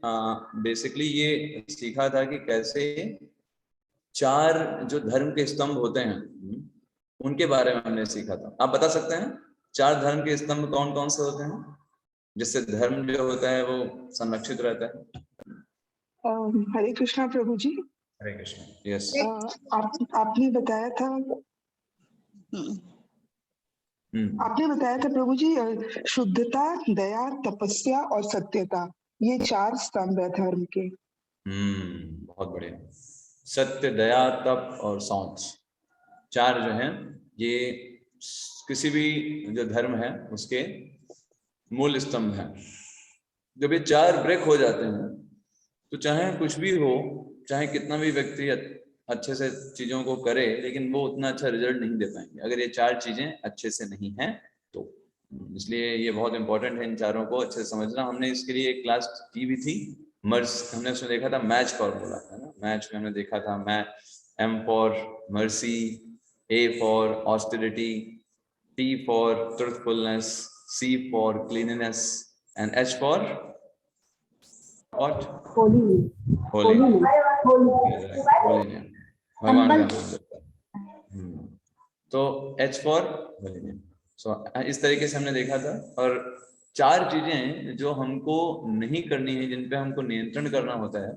Basically ये सीखा था कि कैसे चार जो धर्म के स्तंभ होते हैं उनके बारे में हमने सीखा था। आप बता सकते हैं चार धर्म के स्तंभ कौन कौन से होते हैं जिससे धर्म जो होता है वो संरक्षित रहता है? हरे कृष्णा प्रभु जी। हरे कृष्ण। यस। आपने बताया था प्रभु जी, शुद्धता, दया, तपस्या और सत्यता, ये चार स्तंभ है धर्म के। बहुत बढ़िया। सत्य, दया, तप और शौच, चार जो हैं ये किसी भी जो धर्म है उसके मूल स्तंभ हैं। जब ये चार ब्रेक हो जाते हैं तो चाहे कुछ भी हो, चाहे कितना भी व्यक्ति अच्छे से चीजों को करे, लेकिन वो उतना अच्छा रिजल्ट नहीं दे पाएंगे अगर ये चार चीजें अच्छे से नहीं हैं तो। इसलिए ये बहुत इंपॉर्टेंट है इन चारों को अच्छे से समझना। हमने इसके लिए एक क्लास की भी थी, मर्स, हमने उसमें देखा था मैच फॉर्मूला, है ना। मैच में हमने देखा था M for mercy, A for austerity, T for truthfulness, C for cleanness and H for what? Holiness. भगवान का नाम लेता है। तो H फॉर होलीनेस। सो इस तरीके से हमने देखा था। और चार चीजें जो हमको नहीं करनी है, जिन पे हमको नियंत्रण करना होता है,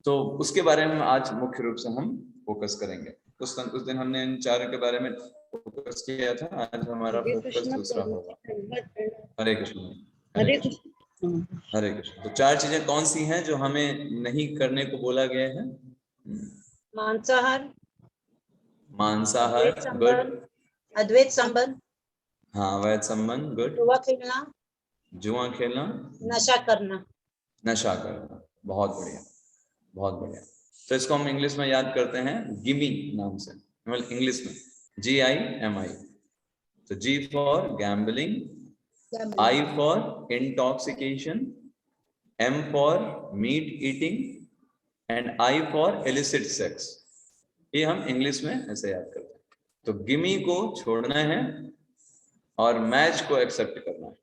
तो उसके बारे में आज मुख्य रूप से हम फोकस करेंगे। उस दिन हमने इन चार के बारे में फोकस किया था, आज हमारा फोकस दूसरा होगा। हरे कृष्ण। हरे कृष्ण। हरे कृष्ण। तो चार चीजें कौन सी हैं जो हमें नहीं करने को बोला गया है? मांसाहार, मांसाहार, गुड। अद्वैत संबंध, हाँ, वैध संबंध, गुड। जुआ खेलना, जुआ खेलना, नशा करना। नशा करना, बहुत बढ़िया, बहुत बढ़िया। तो इसको हम इंग्लिश में याद करते हैं गिमी नाम से, मतलब इंग्लिश में GIMI। तो G for gambling, I for intoxication, M for meat eating and I for illicit sex. ये हम इंग्लिश में ऐसे याद करते हैं। तो गिमी को छोड़ना है और मैच को एक्सेप्ट करना है।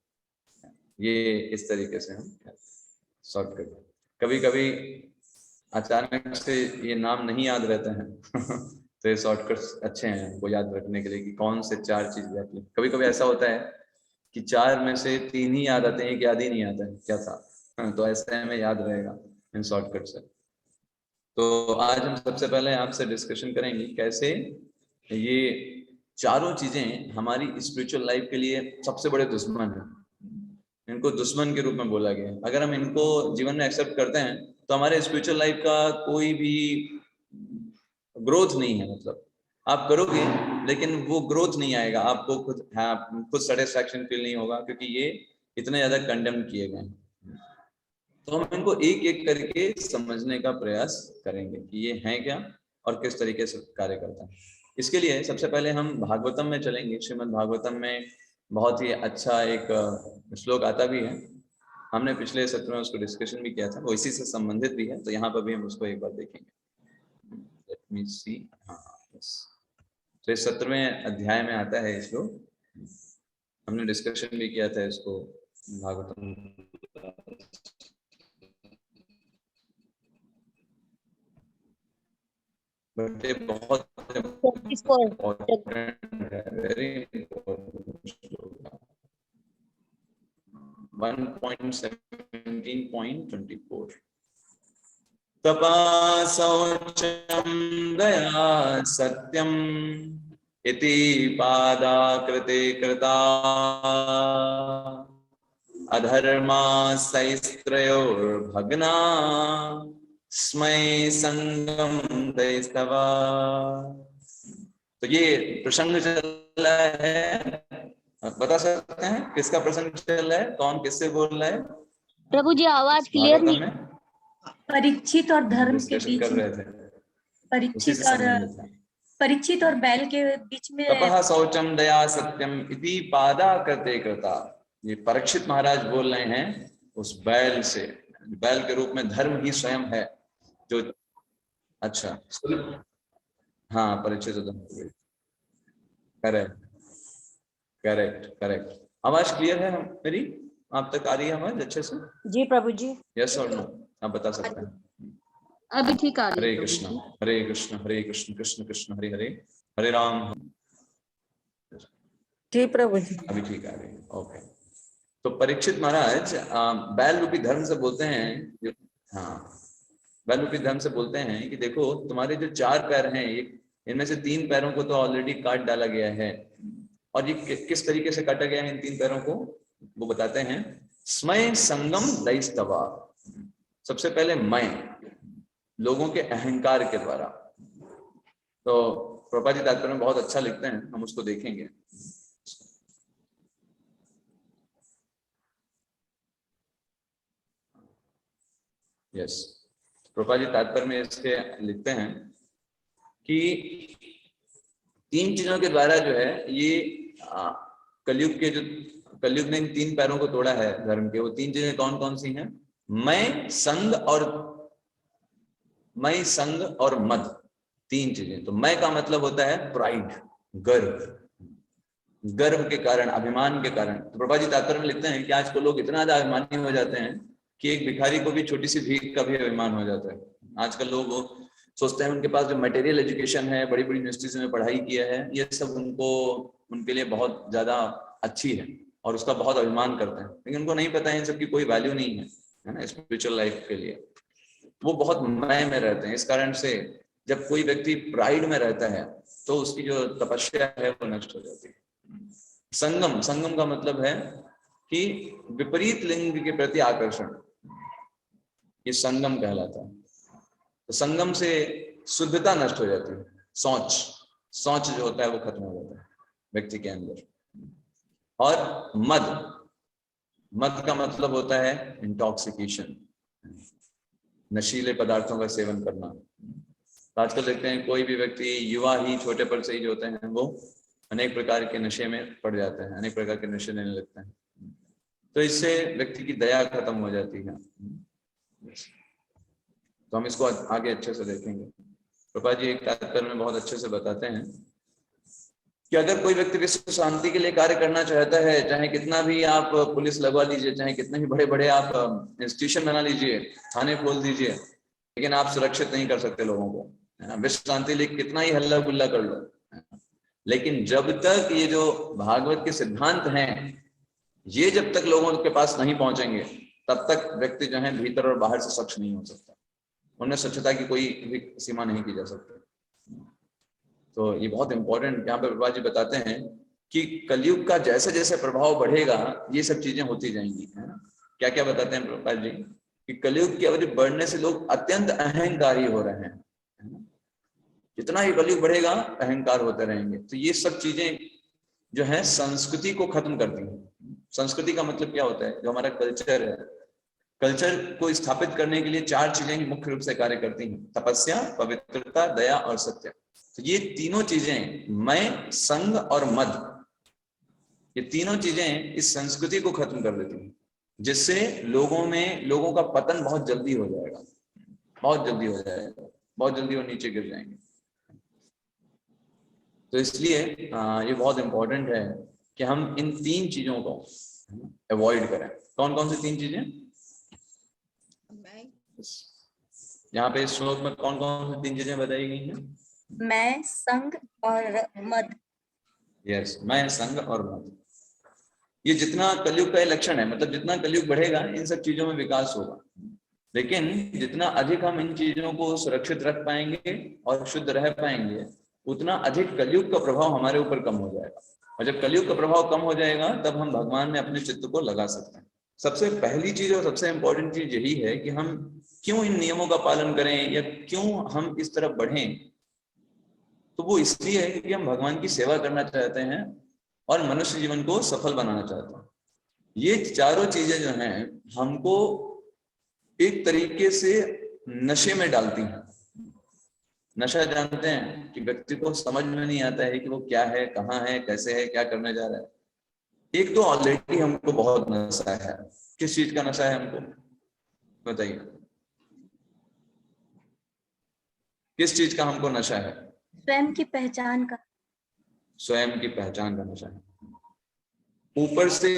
ये इस तरीके से हम शॉर्ट कर। कभी कभी अचानक से ये नाम नहीं याद रहते हैं तो ये शॉर्टकट्स अच्छे हैं हमको याद रखने के लिए कि कौन से चार चीज रहती है। कभी कभी ऐसा होता है कि चार में से तीन ही याद आते हैं, याद ही नहीं आता है क्या था। तो ऐसे हमें याद रहेगा इन शॉर्टकट से। तो आज हम सबसे पहले आपसे डिस्कशन करेंगे कैसे ये चारों चीजें हमारी स्पिरिचुअल लाइफ के लिए सबसे बड़े दुश्मन हैं। इनको दुश्मन के रूप में बोला गया है। अगर हम इनको जीवन में एक्सेप्ट करते हैं तो हमारे स्पिरिचुअल लाइफ का कोई भी ग्रोथ नहीं है। मतलब आप करोगे लेकिन वो ग्रोथ नहीं आएगा, आपको खुद सेटिस्फैक्शन फील नहीं होगा, क्योंकि ये इतने ज्यादा कंडेम किए गए हैं। तो हम इनको एक एक करके समझने का प्रयास करेंगे कि ये हैं क्या और किस तरीके से कार्य करता है। इसके लिए सबसे पहले हम भागवतम में चलेंगे। श्रीमद् भागवतम में बहुत ही अच्छा एक श्लोक आता भी है। हमने पिछले सत्र में उसको डिस्कशन भी किया था, वो इसी से संबंधित भी है, तो यहाँ पर भी हम उसको एक बार देखेंगे। लेट मी सी। हाँ, यस। तो इस 17वें अध्याय में आता है श्लोक। हमने डिस्कशन भी किया था इसको भागवतम। बट ये बहुत वेरी इंपॉर्टेंट श्लोक है। 1.17.24 तपा शौचम दया सत्यम इति पादाकृते कृता अधर्मा सैस्त्रयोर्भग्ना स्मै संगम दैस्तवा। तो ये प्रसंग चल रहा है, बता सकते हैं किसका प्रसंग चल रहा है, कौन किससे बोल रहा है? प्रभु जी आवाज क्लियर नहीं। परीक्षित और धर्म के बीच कर रहे थे, परीक्षित और बैल के बीच में। तपः शौचम दया सत्यम इति पादा करते करता। ये परीक्षित महाराज बोल रहे हैं उस बैल से। बैल के रूप में धर्म ही स्वयं है जो। अच्छा, हाँ, परीक्षित। Correct correct correct. आवाज क्लियर है मेरी? आप तक आ रही है आवाज अच्छे से? जी प्रभु जी। यस और नो, आप बता सकते हैं। अभी ठीक आ रही हरे है प्रभु कृष्ण जी। हरे कृष्ण हरे कृष्ण कृष्ण कृष्ण हरे हरे, हरे राम। जी प्रभु जी। अभी ठीक आ रही है, ओके। तो परीक्षित महाराज बैल रूपी धर्म से बोलते हैं, हाँ, बैल रूपी धर्म से बोलते हैं कि देखो तुम्हारे जो 4 पैर हैं, ये इनमें से 3 पैरों को तो ऑलरेडी काट डाला गया है। और ये किस तरीके से काटा गया है इन 3 पैरों को, वो बताते हैं। स्मय संगम लयस्तवा, सबसे पहले मैं, लोगों के अहंकार के द्वारा। तो प्रभुपाद जी तात्पर्य में बहुत अच्छा लिखते हैं, हम उसको देखेंगे। यस, प्रभुपाद जी तात्पर्य में इसके लिखते हैं कि 3 चीजों के द्वारा जो है ये कलयुग के जो कलयुग ने इन 3 पैरों को तोड़ा है धर्म के, वो 3 चीजें कौन कौन सी हैं? मैं, संग और मद, 3 चीजें। तो मैं का मतलब होता है प्राइड, गर्व के कारण, अभिमान के कारण। तो प्रभुपाद जी तात्पर्य में लिखते हैं कि आजकल लोग इतना ज्यादा अभिमानी हो जाते हैं कि एक भिखारी को भी छोटी सी भीख का भी अभिमान हो जाता है। आजकल लोग सोचते हैं उनके पास जो मटेरियल एजुकेशन है, बड़ी बड़ी यूनिवर्सिटीज में पढ़ाई किया है, ये सब उनके लिए बहुत ज्यादा अच्छी है और उसका बहुत अभिमान करते हैं, लेकिन उनको नहीं पता है इन सबकी कोई वैल्यू नहीं है ना स्पिरिचुअल लाइफ के लिए। वो बहुत मैं में रहते हैं। इस कारण से जब कोई व्यक्ति प्राइड में रहता है तो उसकी जो तपस्या है वो नष्ट हो जाती है। संगम का मतलब है कि विपरीत लिंग के प्रति आकर्षण, ये संगम कहलाता है। तो संगम से शुद्धता नष्ट हो जाती है, सोच जो होता है वो खत्म हो जाता है व्यक्ति के अंदर। और मद का मतलब होता है इंटॉक्सिकेशन, नशीले पदार्थों का सेवन करना। तो आजकल देखते हैं कोई भी व्यक्ति, युवा ही छोटे पर से ही जो होते हैं वो अनेक प्रकार के नशे में पड़ जाते हैं, अनेक प्रकार के नशे लेने लगते हैं। तो इससे व्यक्ति की दया खत्म हो जाती है। तो हम इसको आगे अच्छे से देखेंगे। प्रभुपाद जी एक तात्पर्य में बहुत अच्छे से बताते हैं कि अगर कोई व्यक्ति विश्व शांति के लिए कार्य करना चाहता है, चाहे कितना भी आप पुलिस लगवा लीजिए, चाहे कितने भी बड़े बड़े आप इंस्टीट्यूशन बना लीजिए, थाने खोल दीजिए, लेकिन आप सुरक्षित नहीं कर सकते लोगों को, है ना। विश्व शांति लिए कितना ही हल्ला गुल्ला कर लो, लेकिन जब तक ये जो भागवत के सिद्धांत हैं ये जब तक लोगों के पास नहीं पहुंचेंगे तब तक व्यक्ति जो है भीतर और बाहर से स्वच्छ नहीं हो सकता। उनमें स्वच्छता की कोई भी सीमा नहीं की जा सकती। तो ये बहुत इंपॉर्टेंट यहाँ पे प्रभुपाद जी बताते हैं कि कलयुग का जैसे जैसे प्रभाव बढ़ेगा ये सब चीजें होती जाएंगी, है ना। क्या क्या बताते हैं प्रभुपाद जी कि कलयुग की अवधि बढ़ने से लोग अत्यंत अहंकारी हो रहे हैं, है ना। जितना ही कलयुग बढ़ेगा अहंकार होते रहेंगे। तो ये सब चीजें जो है संस्कृति को खत्म करती हैं। संस्कृति का मतलब क्या होता है? जो हमारा कल्चर है, कल्चर को स्थापित करने के लिए 4 चीजें ही मुख्य रूप से कार्य करती हैं: तपस्या, पवित्रता, दया और सत्य। तो ये तीनों चीजें, मैं, संग और मद, ये तीनों चीजें इस संस्कृति को खत्म कर देती हैं, जिससे लोगों का पतन बहुत जल्दी हो जाएगा, बहुत जल्दी वो नीचे गिर जाएंगे। तो इसलिए ये बहुत इंपॉर्टेंट है कि हम इन 3 चीजों को अवॉइड करें। कौन कौन सी 3 चीजें? यहाँ पे इस श्लोक में कौन कौन सी 3 चीजें बताई गई हैं? मैं, संग और मद। यस, मैं, संग और मद। ये जितना कलयुग का लक्षण है, मतलब जितना कलयुग बढ़ेगा इन सब चीजों में विकास होगा, लेकिन जितना अधिक हम इन चीजों को सुरक्षित रख पाएंगे और शुद्ध रह पाएंगे उतना अधिक कलयुग का प्रभाव हमारे ऊपर कम हो जाएगा। और जब कलयुग का प्रभाव कम हो जाएगा तब हम भगवान में अपने चित्त को लगा सकते हैं। सबसे पहली चीज और सबसे इंपॉर्टेंट चीज यही है कि हम क्यों इन नियमों का पालन करें या क्यों हम इस तरफ बढ़ें। तो वो इसलिए है कि हम भगवान की सेवा करना चाहते हैं और मनुष्य जीवन को सफल बनाना चाहते हैं। ये चारों चीजें जो हैं हमको एक तरीके से नशे में डालती हैं। नशा जानते हैं कि व्यक्ति को समझ में नहीं आता है कि वो क्या है, कहाँ है, कैसे है, क्या करने जा रहा है। एक तो ऑलरेडी हमको बहुत नशा है। किस चीज का नशा है हमको बताइए? किस चीज का हमको नशा है? स्वयं की पहचान का। स्वयं की पहचान का नशा है। ऊपर से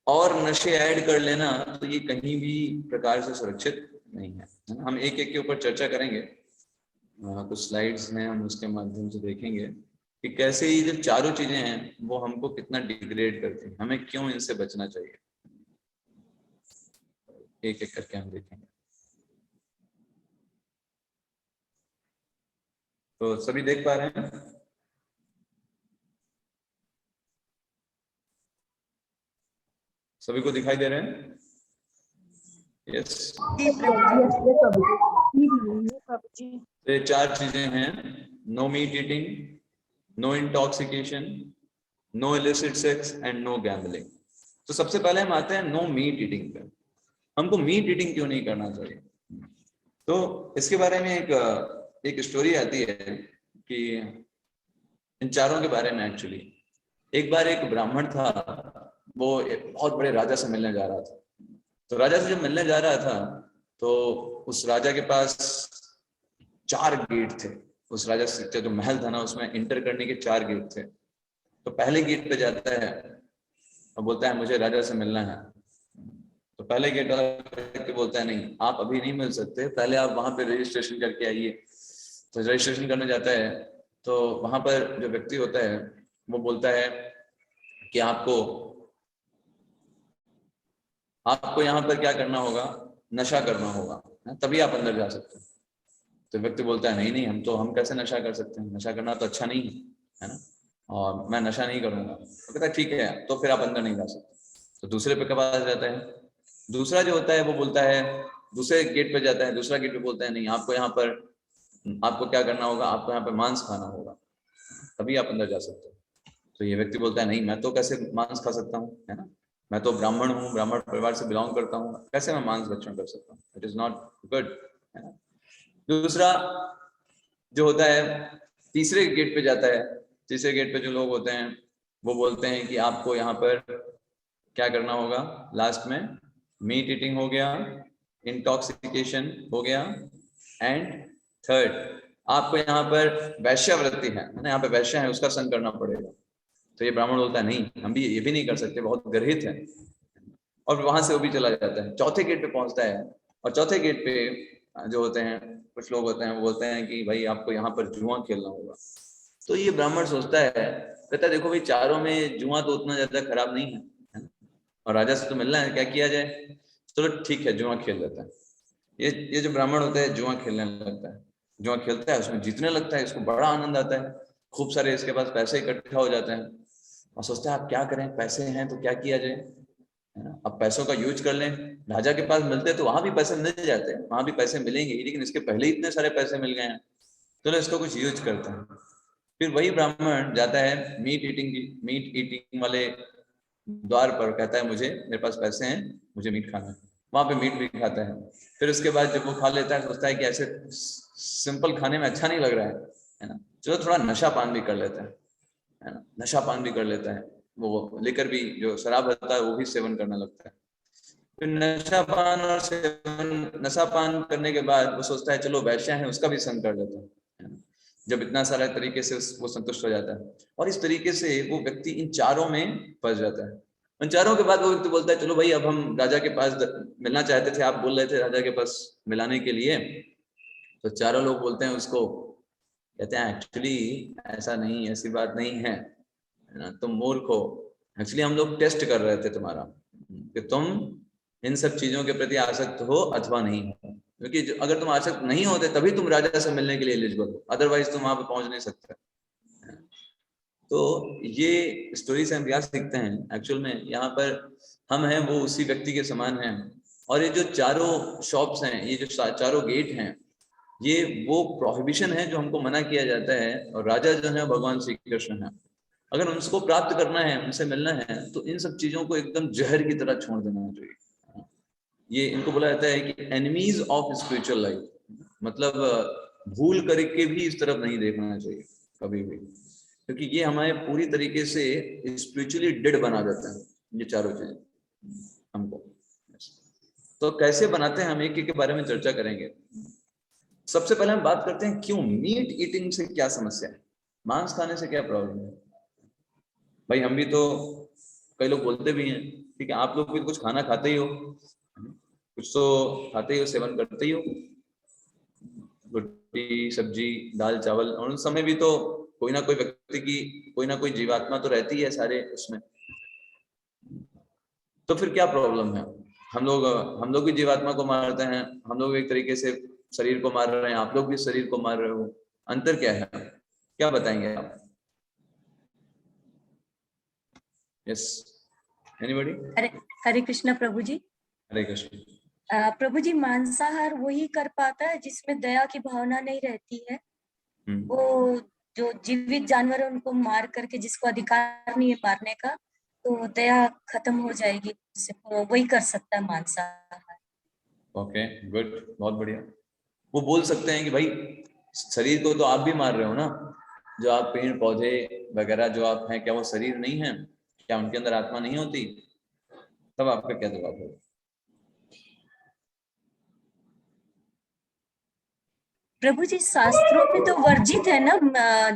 और नशे ऐड कर लेना तो ये कहीं भी प्रकार से सुरक्षित नहीं है। हम एक एक के ऊपर चर्चा करेंगे, कुछ स्लाइड्स में हम उसके माध्यम से देखेंगे कि कैसे ये जो चारों चीजें हैं वो हमको कितना डिग्रेड करती हैं, हमें क्यों इनसे बचना चाहिए, एक एक करके हम देखेंगे। तो सभी देख पा रहे हैं? सभी को दिखाई दे रहे हैं? यस। तो ये चार चीजें हैं, no meat eating, no intoxication, no illicit sex and no gambling. तो सबसे पहले हम आते हैं नो मीट ईटिंग पे। हमको मीट ईटिंग क्यों नहीं करना चाहिए? तो इसके बारे में एक स्टोरी आती है कि इन चारों के बारे में। एक्चुअली एक बार एक ब्राह्मण था, वो एक बहुत बड़े राजा से मिलने जा रहा था। तो राजा से जब मिलने जा रहा था तो उस राजा के पास 4 गेट थे। उस राजा का जो महल था ना, उसमें इंटर करने के 4 गेट थे। तो पहले गेट पे जाता है और बोलता है मुझे राजा से मिलना है। तो पहले गेट वाला व्यक्ति बोलता है नहीं, आप अभी नहीं मिल सकते, पहले आप वहां पे रजिस्ट्रेशन करके आइए। तो रजिस्ट्रेशन करने जाता है तो वहां पर जो व्यक्ति होता है वो बोलता है कि आपको यहाँ पर क्या करना होगा, नशा करना होगा, तभी आप अंदर जा सकते हैं। तो व्यक्ति बोलता है नहीं, हम कैसे नशा कर सकते हैं, नशा करना तो अच्छा नहीं है ना, और मैं नशा नहीं करूंगा। तो कहता है ठीक है, तो फिर आप अंदर नहीं जा सकते। तो दूसरे पे पास जाता है। दूसरा जो होता है वो बोलता है, दूसरे गेट पे जाता है, दूसरा गेट पे बोलता है नहीं, आपको क्या करना होगा, आपको यहाँ पे मांस खाना होगा, तभी आप अंदर जा सकते हो। तो ये व्यक्ति बोलता है नहीं, मैं तो कैसे मांस खा सकता हूँ, है ना, मैं तो ब्राह्मण हूँ, ब्राह्मण परिवार से बिलोंग करता हूँ, कैसे मैं मांस भक्षण कर सकता हूँ, इट इज नॉट गुड, है ना। दूसरा जो होता है तीसरे गेट पे जाता है। तीसरे गेट पे जो लोग होते हैं वो बोलते हैं कि आपको यहाँ पर क्या करना होगा, लास्ट में मीट ईटिंग हो गया, इंटॉक्सिकेशन हो गया, एंड थर्ड आपको यहाँ पर वैश्यावृत्ति है ना, यहाँ पे वैश्य है उसका संग करना पड़ेगा। तो ये ब्राह्मण बोलता है नहीं, हम भी ये भी नहीं कर सकते, बहुत गर्हित है, और वहां से वो भी चला जाता है। चौथे गेट पे पहुंचता है और चौथे गेट पे जो होते हैं कुछ लोग होते हैं वो बोलते हैं कि भाई आपको यहाँ पर जुआ खेलना होगा। तो ये ब्राह्मण सोचता है, कहता है देखो भाई चारों में जुआ तो उतना ज्यादा खराब नहीं है, और राजा से तो मिलना है, क्या किया जाए, चलो ठीक है जुआ खेल लेता है। ये जो ब्राह्मण होता है जुआ खेलने लगता है, जुआ खेलता है, उसमें जीतने लगता है, इसको बड़ा आनंद आता है, खूब सारे इसके पास पैसे इकट्ठा हो जाते हैं, और सोचता है आप क्या करें, पैसे हैं तो क्या किया जाए, है ना, अब पैसों का यूज कर लें। राजा के पास मिलते तो वहां भी पैसे मिल जाते हैं, वहां भी पैसे मिलेंगे, लेकिन इसके पहले ही इतने सारे पैसे मिल गए हैं, चलो इसको कुछ यूज करते हैं। फिर वही ब्राह्मण जाता है मीट ईटिंग वाले द्वार पर, कहता है मेरे पास पैसे हैं, मुझे मीट खाना है, वहां पे मीट भी खाता है। फिर उसके बाद जब वो खा लेता है सोचता है कि ऐसे सिंपल खाने में अच्छा नहीं लग रहा है ना, चलो थोड़ा नशा पान भी कर लेता है ना, नशा पान भी कर लेता है, वो लेकर भी जो शराब होता है वो भी सेवन करने लगता है। फिर नशा पान करने के बाद वो सोचता है चलो वैश्य है उसका भी संग कर लेता है ना? जब इतना सारा तरीके से वो संतुष्ट हो जाता है, और इस तरीके से वो व्यक्ति इन चारों में फंस जाता है। उन चारों के बाद वो व्यक्ति बोलता है चलो भाई अब हम राजा के पास मिलना चाहते थे, आप बोल रहे थे राजा के पास मिलाने के लिए। तो चारों लोग बोलते हैं उसको, कहते हैं एक्चुअली ऐसा नहीं, ऐसी बात नहीं है ना, तुम मूर्ख हो, एक्चुअली हम लोग टेस्ट कर रहे थे तुम्हारा कि तुम इन सब चीजों के प्रति आसक्त हो अथवा नहीं हो, क्योंकि अगर तुम आसक्त नहीं होते तभी तुम राजा से मिलने के लिए एलिजिबल हो, अदरवाइज तुम वहां पे पहुंच नहीं सकते। तो ये स्टोरी से हम क्या सीखते हैं, एक्चुअल में यहाँ पर हम हैं वो उसी व्यक्ति के समान हैं, और ये जो चारों शॉप्स हैं, ये जो चारों गेट हैं, ये वो प्रोहिबिशन है जो हमको मना किया जाता है, और राजा जो है भगवान श्री कृष्ण है। अगर उनको प्राप्त करना है, उनसे मिलना है, तो इन सब चीजों को एकदम जहर की तरह छोड़ देना चाहिए। ये इनको बोला जाता है कि एनिमीज ऑफ स्पिरिचुअल लाइफ, मतलब भूल करके भी इस तरफ नहीं देखना चाहिए कभी भी, क्योंकि ये हमारे पूरी तरीके से स्पिरिचुअली डेड बना देता है ये चारों चीजें हमको। तो कैसे बनाते हैं हम एक एक के बारे में चर्चा करेंगे। सबसे पहले हम बात करते हैं क्यों मीट ईटिंग से क्या समस्या है, मांस खाने से क्या प्रॉब्लम है। भाई हम भी तो, कई लोग बोलते भी हैं ठीक है, आप लोग भी कुछ खाना खाते ही हो, कुछ तो खाते ही हो, सेवन करते ही हो, रोटी सब्जी दाल चावल, और उस समय भी तो कोई ना कोई व्यक्ति की कोई ना कोई जीवात्मा तो रहती है सारे उसमें, तो फिर क्या प्रॉब्लम है? हम लोग भी जीवात्मा को मारते हैं, हम लोग एक तरीके से शरीर को मार रहे हैं, आप लोग भी शरीर को मार रहे हो, अंतर क्या है? क्या बताएंगे आप? Yes, anybody? हरे हरे कृष्णा प्रभु जी। हरे कृष्ण। प्रभु जी, मांसाहार वही कर पाता है जिसमें दया की भावना नहीं रहती है। वो जो जीवित जानवर है उनको मार करके, जिसको अधिकार नहीं है मारने का, तो दया खत्म हो जाएगी, वही कर सकता है मांसाहार। ओके, गुड, बहुत बढ़िया। वो बोल सकते हैं कि भाई शरीर को तो आप भी मार रहे हो ना, जो आप पेड़ पौधे वगैरह जो आप हैं, क्या वो शरीर नहीं है? क्या उनके अंदर आत्मा नहीं होती? तब आपका क्या जवाब होगा? प्रभु जी, शास्त्रों में तो वर्जित है ना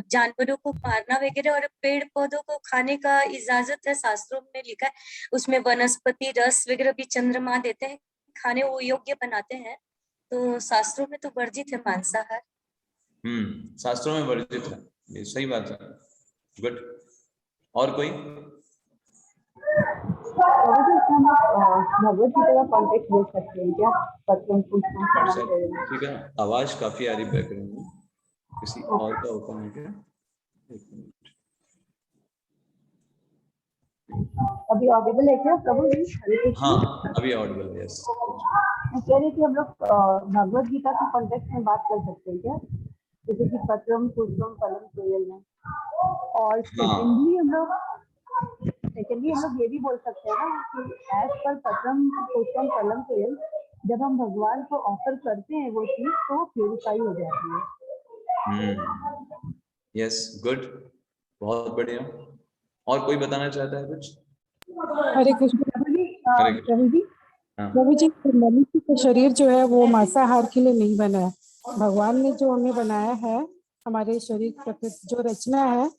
जानवरों को मारना वगैरह, और पेड़ पौधों को खाने का इजाजत है, शास्त्रों में लिखा है। उसमें वनस्पति रस वगैरह भी चंद्रमा देते हैं, खाने वो योग्य बनाते हैं, तो शास्त्रों में तो वर्जित है मांसाहार। शास्त्रों में वर्जित है, ये सही बात है। गुड, और कोई? भगवत गीता का कॉन्टेक्स्ट देख सकते हैं क्या? पत्रम पुष्पम फलम। ठीक है, आवाज काफी आ रही बैकग्राउंड में, किसी और का ओपन है क्या? एक मिनट। अभी ऑडिबल है क्या प्रभु जी? हरे कृष्ण। हाँ, अभी ऑडिबल है, यस। मैं कह रही थी हम लोग भगवत गीता के कॉन्टेक्स्ट में बात कर सकते हैं क्या? जैसे कि पत्रम पुष्पम फलम तोयल में। और सेकेंडली हम लोग ये भी बोल सकते हैं ना कि एज पर पत्रम पुष्पम फलम तोयल, जब हम भगवान को ऑफर करते हैं वो चीज तो प्यूरिफाई हो जाती है। यस, गुड, बहुत बढ़िया। और कोई बताना चाहता है कुछ? हरे कृष्ण। हरे कृष्ण। प्रभु जी, हाँ, प्रभु जी, मनुष्य का शरीर जो है वो मांसाहार के लिए नहीं बना है। भगवान ने जो हमें बनाया है, हमारे शरीर प्रकृति जो रचना है,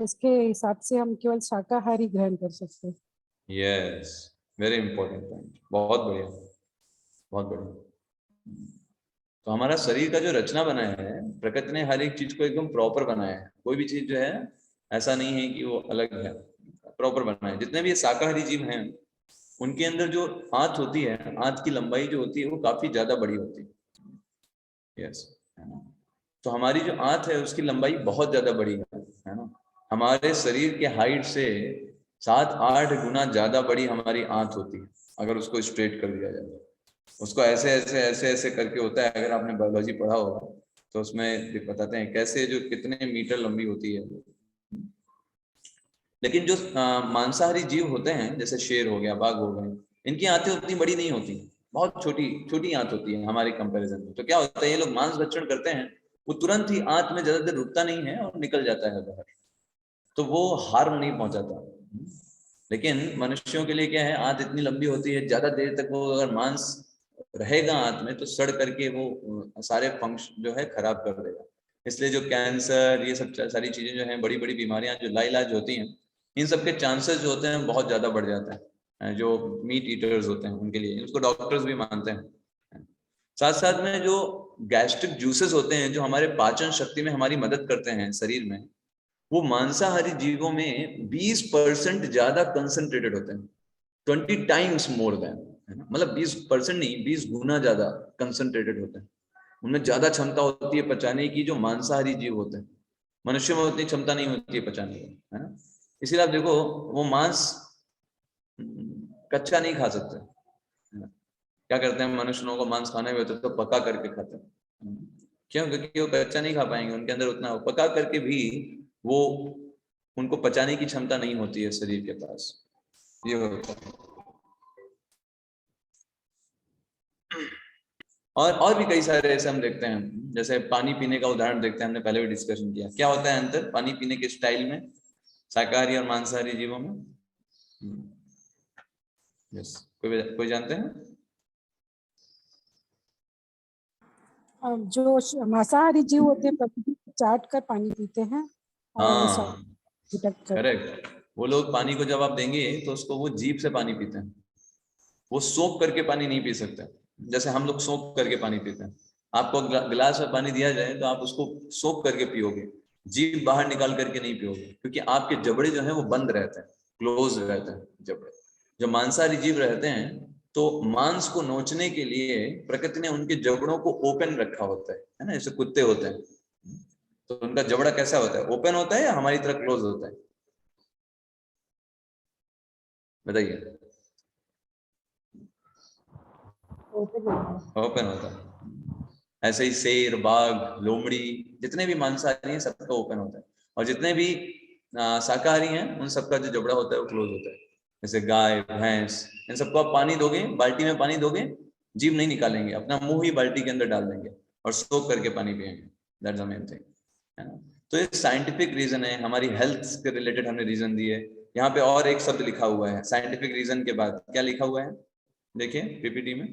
उसके हिसाब से हम केवल शाकाहारी ग्रहण कर सकते हैं। यस, वेरी इंपॉर्टेंट पॉइंट, बहुत बढ़िया, बहुत बढ़िया। तो हमारा शरीर का जो रचना बनाया है, प्रकृति ने हर एक चीज को एकदम प्रॉपर बनाया है, कोई भी चीज जो है ऐसा नहीं है कि वो अलग है, प्रॉपर बनाया है। जितने भी ये शाकाहारी जीव हैं, उनके अंदर जो आंत होती है, आंत की लंबाई जो होती है वो काफी ज्यादा बड़ी होती है। यस, तो हमारी जो आंत है उसकी लंबाई बहुत ज्यादा बड़ी है ना। हमारे शरीर के हाइट से 7-8 गुना ज्यादा बड़ी हमारी आंत होती है, अगर उसको स्ट्रेट कर दिया जाए। उसको ऐसे ऐसे ऐसे ऐसे करके होता है, अगर आपने बायोलॉजी पढ़ा होगा तो उसमें बताते हैं कैसे जो कितने मीटर लंबी होती है। लेकिन जो मांसाहारी जीव होते हैं, जैसे शेर हो गया, बाघ हो गए, इनकी आंतें उतनी बड़ी नहीं होती, बहुत छोटी छोटी आंत होती है हमारे कंपैरिजन में। तो क्या होता है, ये लोग मांस भक्षण करते हैं, वो तुरंत ही आंत में ज्यादा देर रुकता नहीं है और निकल जाता है बाहर, तो वो हार्म नहीं पहुंचाता। लेकिन मनुष्यों के लिए क्या है, आंत इतनी लंबी होती है, ज्यादा देर तक वो अगर मांस रहेगा आंत में तो सड़ करके वो सारे फंक्शन जो है खराब कर देगा। इसलिए जो कैंसर, ये सब सारी चीजें जो हैं, बड़ी बड़ी बीमारियां जो लाइलाज होती हैं, इन सब के चांसेस जो होते हैं बहुत ज्यादा बढ़ जाता है। जो मीट ईटर्स होते हैं उनके लिए, उसको डॉक्टर्स भी मानते हैं। साथ साथ में जो गैस्ट्रिक जूसेस होते हैं, जो हमारे पाचन शक्ति में हमारी मदद करते हैं शरीर में, वो मांसाहारी जीवों में 20% ज्यादा कंसंट्रेटेड होते हैं, 20 टाइम्स मोर देन, है ना। मतलब 20% नहीं, 20 गुना ज्यादा कंसंट्रेटेड होते हैं। उनमें ज्यादा क्षमता होती है पचाने की, जो मांसाहारी जीव होते हैं। मनुष्य में उतनी क्षमता नहीं होती है पचाने की, है ना। इसीलिए आप देखो, वो मांस कच्चा नहीं खा सकते, है ना? क्या करते हैं मनुष्य, लोगों को मांस खाने में होता है तो पका करके खाते हैं। क्यों? क्योंकि वो कच्चा नहीं खा पाएंगे, उनके अंदर उतना, पका करके भी वो, उनको पचाने की क्षमता नहीं होती है शरीर के पास, ये होता है। और भी कई सारे ऐसे हम देखते हैं, जैसे पानी पीने का उदाहरण देखते हैं, हमने पहले भी डिस्कशन किया। क्या होता है अंतर पानी पीने के स्टाइल में शाकाहारी और मांसाहारी जीवों में? यस, कोई जानते हैं? जो मांसाहारी जीव होते हैं, प्रकृति को चाट कर पानी पीते हैं और हाँ, झटक कर। करेक्ट, वो लोग पानी को जब आप देंगे तो उसको वो जीभ से पानी पीते हैं, वो सोख करके पानी नहीं पी सकते, जैसे हम लोग सोख करके पानी पीते हैं। आपको गिलास में पानी दिया जाए तो आप उसको सोख करके पियोगे, जीभ बाहर निकाल करके नहीं पियोगे, क्योंकि आपके जबड़े जो है वो बंद रहते हैं, क्लोज रहते हैं जबड़े। जो मांसाहारी जीव रहते हैं तो मांस को नोचने के लिए प्रकृति ने उनके जबड़ों को ओपन रखा होता है ना, जैसे कुत्ते होते हैं, तो उनका जबड़ा कैसा होता है, ओपन होता है या हमारी तरह क्लोज होता है, बताइए। ओपन होता है। ऐसे ही शेर, बाघ, लोमड़ी, जितने भी मांसाहारी हैं सबका ओपन होता है, और जितने भी शाकाहारी हैं उन सबका जो जबड़ा होता है वो क्लोज होता है। जैसे गाय, भैंस, इन सबको आप पानी दोगे, बाल्टी में पानी दोगे, जीभ नहीं निकालेंगे, अपना मुंह ही बाल्टी के अंदर डाल देंगे और सोख करके पानी पिएंगे। दैट्स द मेन थिंग, है ना। तो ये साइंटिफिक रीजन है, हमारी हेल्थ के रिलेटेड हमने रीजन दिए। यहाँ पे और एक शब्द लिखा हुआ है साइंटिफिक रीजन के बाद, क्या लिखा हुआ है देखिए पीपीटी में,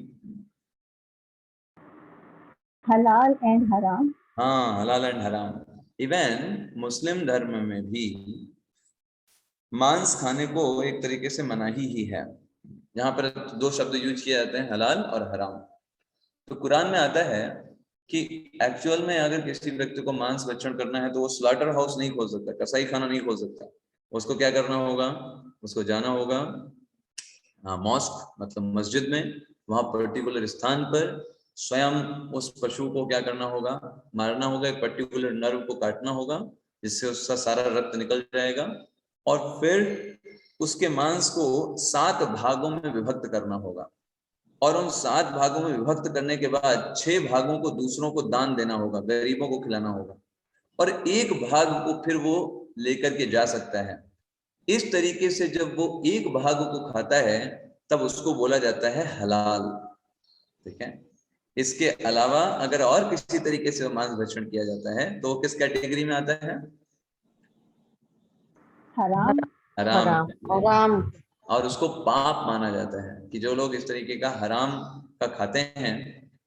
हलाल एंड हराम। हाँ, हलाल एंड हराम। इवन मुस्लिम धर्म में भी मांस खाने को एक तरीके से मनाही ही है। यहाँ पर दो शब्द यूज किए जाते हैं, हलाल और हराम। तो कुरान में आता है कि एक्चुअल में अगर किसी व्यक्ति को मांस भक्षण करना है तो वो स्लॉटर हाउस नहीं खोल सकता, कसाई खाना नहीं खोल सकता। उसको क्या करना होगा, उसको जाना होगा मॉस्क मतलब मस्जिद में, वहां पर्टिकुलर स्थान पर स्वयं उस पशु को क्या करना होगा, मारना होगा, एक पर्टिकुलर नर्व को काटना होगा जिससे उसका सारा रक्त निकल जाएगा, और फिर उसके मांस को 7 भागों में विभक्त करना होगा, और उन 7 भागों में विभक्त करने के बाद 6 भागों को दूसरों को दान देना होगा, गरीबों को खिलाना होगा, और 1 भाग को फिर वो लेकर के जा सकता है। इस तरीके से जब वो 1 भाग को खाता है तब उसको बोला जाता है हलाल, ठीक है। इसके अलावा अगर और किसी तरीके से मांस भक्षण किया जाता है तो किस कैटेगरी में आता है, हराम। हराम। हराम। और उसको पाप माना जाता है कि जो लोग इस तरीके का हराम का खाते हैं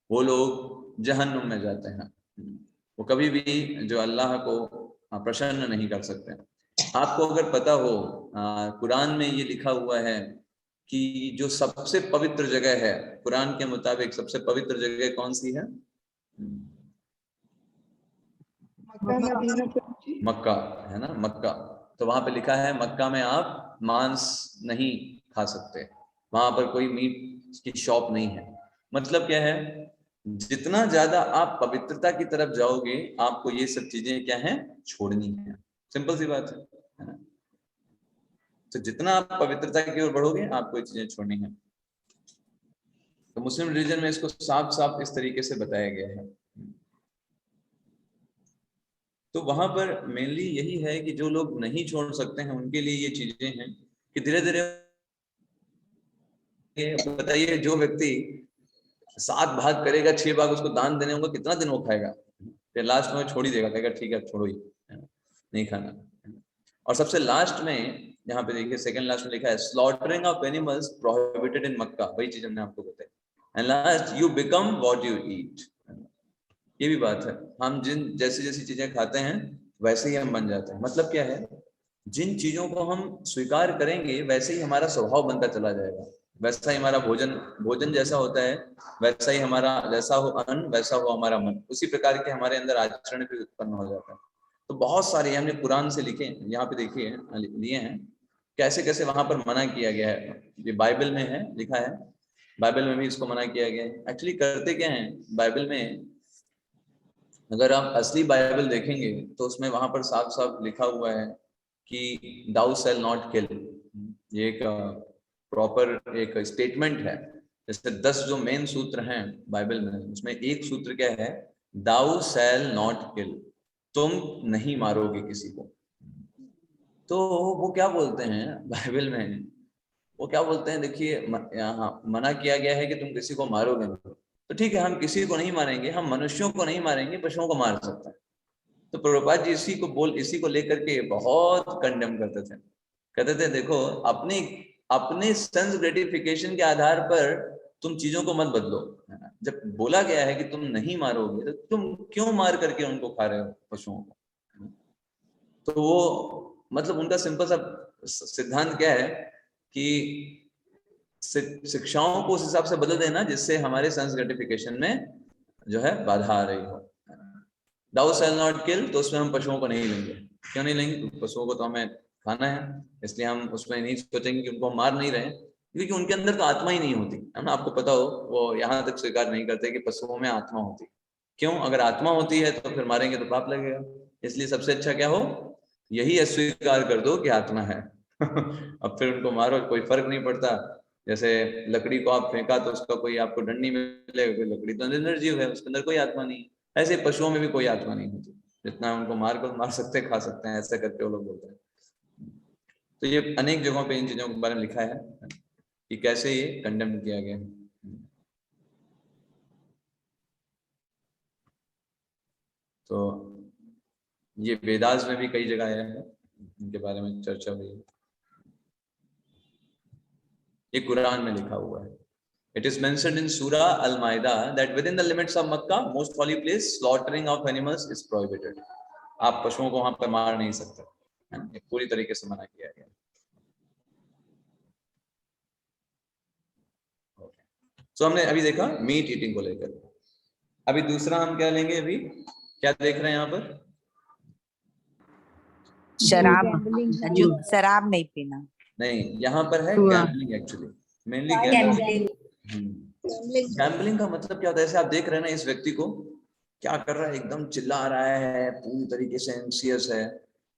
वो लोग जहन्नुम में जाते हैं, वो कभी भी जो अल्लाह को प्रसन्न नहीं कर सकते। आपको अगर पता हो कुरान में ये लिखा हुआ है कि जो सबसे पवित्र जगह है कुरान के मुताबिक, सबसे पवित्र जगह कौन सी है, मक्का, है ना, मक्का। तो वहां पे लिखा है मक्का में आप मांस नहीं खा सकते, वहां पर कोई मीट की शॉप नहीं है। मतलब क्या है, जितना ज्यादा आप पवित्रता की तरफ जाओगे आपको ये सब चीजें क्या है, छोड़नी है। सिंपल सी बात है ना। तो जितना आप पवित्रता की ओर बढ़ोगे आपको ये चीजें छोड़नी है। तो मुस्लिम रिलीजन में इसको साफ साफ इस तरीके से बताया गया है। तो वहां पर मेनली यही है कि जो लोग नहीं छोड़ सकते हैं उनके लिए ये चीजें हैं कि धीरे धीरे, बताइए जो व्यक्ति 7 भाग करेगा, 6 भाग उसको दान देने होंगे, कितना दिन वो खाएगा, फिर लास्ट में छोड़ ही देगा, कहेगा ठीक है छोड़ो ही, नहीं खाना। और सबसे लास्ट में यहाँ पे देखिए सेकंड लास्ट में लिखा है slaughtering of animals prohibited in Mecca, वही चीज हमने आपको बताई। And last you become what you eat, ये भी बात है, हम जिन जैसी जैसी चीजें खाते हैं वैसे ही हम बन जाते हैं। मतलब क्या है, जिन चीजों को हम स्वीकार करेंगे वैसे ही हमारा स्वभाव बनता चला जाएगा, वैसा ही हमारा भोजन जैसा होता है, वैसा ही हमारा, जैसा हो अन्न वैसा हो हमारा मन, उसी प्रकार के हमारे अंदर आचरण भी उत्पन्न हो जाता है। तो बहुत सारे हमने कुरान से लिखे, यहाँ पे देखिए लिए हैं कैसे कैसे वहां पर मना किया गया है। ये बाइबल में है, लिखा है, बाइबल में भी इसको मना किया गया है। एक्चुअली करते क्या है, बाइबल में अगर आप असली बाइबल देखेंगे तो उसमें वहां पर साफ साफ लिखा हुआ है कि दाउ शैल नॉट किल। ये एक प्रॉपर एक स्टेटमेंट है। जैसे 10 जो मेन सूत्र हैं बाइबल में, उसमें एक सूत्र क्या है, दाउ शैल नॉट किल, तुम नहीं मारोगे किसी को। तो वो क्या बोलते हैं बाइबल में, वो क्या बोलते हैं, देखिए यहाँ मना किया गया है कि तुम किसी को मारोगे नहीं, तो ठीक है हम किसी को नहीं मारेंगे, हम मनुष्यों को नहीं मारेंगे, पशुओं को मार सकते हैं। तो प्रभुपाद जी इसी को लेकर के बहुत कंडेम करते थे, कहते थे देखो अपने सेंस ग्रेटिफिकेशन के आधार पर तुम चीजों को मत बदलो। जब बोला गया है कि तुम नहीं मारोगे तो तुम क्यों मार करके उनको खा रहे हो पशुओं को। तो वो मतलब उनका सिंपल सा सिद्धांत क्या है कि शिक्षाओं को उस हिसाब से बदल देना जिससे हमारे सेंस ग्रेटिफिकेशन में जो है बाधा आ रही हो। दाउ शैल नॉट किल, तो उसमें हम पशुओं को नहीं लेंगे। क्यों नहीं लेंगे? क्योंकि पशुओं को तो हमें खाना है, इसलिए हम उसमें नहीं सोचेंगे कि उनको मार नहीं रहे, क्योंकि उनके अंदर तो आत्मा ही नहीं होती है ना। आपको पता हो, वो यहाँ तक स्वीकार नहीं करते कि पशुओं में आत्मा होती। क्यों? अगर आत्मा होती है तो फिर मारेंगे तो पाप लगेगा। इसलिए सबसे अच्छा क्या हो, यही अस्वीकार कर दो कि आत्मा है। अब फिर उनको मारो, कोई फर्क नहीं पड़ता। जैसे लकड़ी को आप फेंका तो उसका कोई आपको दंड नहीं मिलेगा, कोई लकड़ी तो निर्जीव है, उसके अंदर कोई आत्मा नहीं है। ऐसे पशुओं में भी कोई आत्मा नहीं होती, जितना उनको मार सकते हैं, खा सकते हैं, ऐसा करके वो लोग बोलते हैं। तो ये अनेक जगहों पे इन चीजों के बारे में लिखा है कि कैसे ये कंडेम किया गया है। तो ये वेदास में भी कई जगह आया है, इनके बारे में चर्चा हुई है। ये कुरान में लिखा हुआ है। It is mentioned in Surah Al-Ma'idah that within the limits of Makkah, most holy place, slaughtering of animals is prohibited. आप पशुओं को वहां पर मार नहीं सकते, पूरी तरीके से मना किया गया। So हमने अभी देखा मीट ईटिंग को लेकर। अभी दूसरा हम क्या लेंगे? अभी क्या देख रहे हैं यहाँ पर? शराब नहीं पीना। नहीं, यहाँ पर है गैम्बलिंग। एक्चुअली मेनली गैम्बलिंग का मतलब क्या होता है? जैसे आप देख रहे हैं ना, इस व्यक्ति को क्या कर रहा है, एकदम चिल्ला रहा है, पूरी तरीके से एंग्जियस है।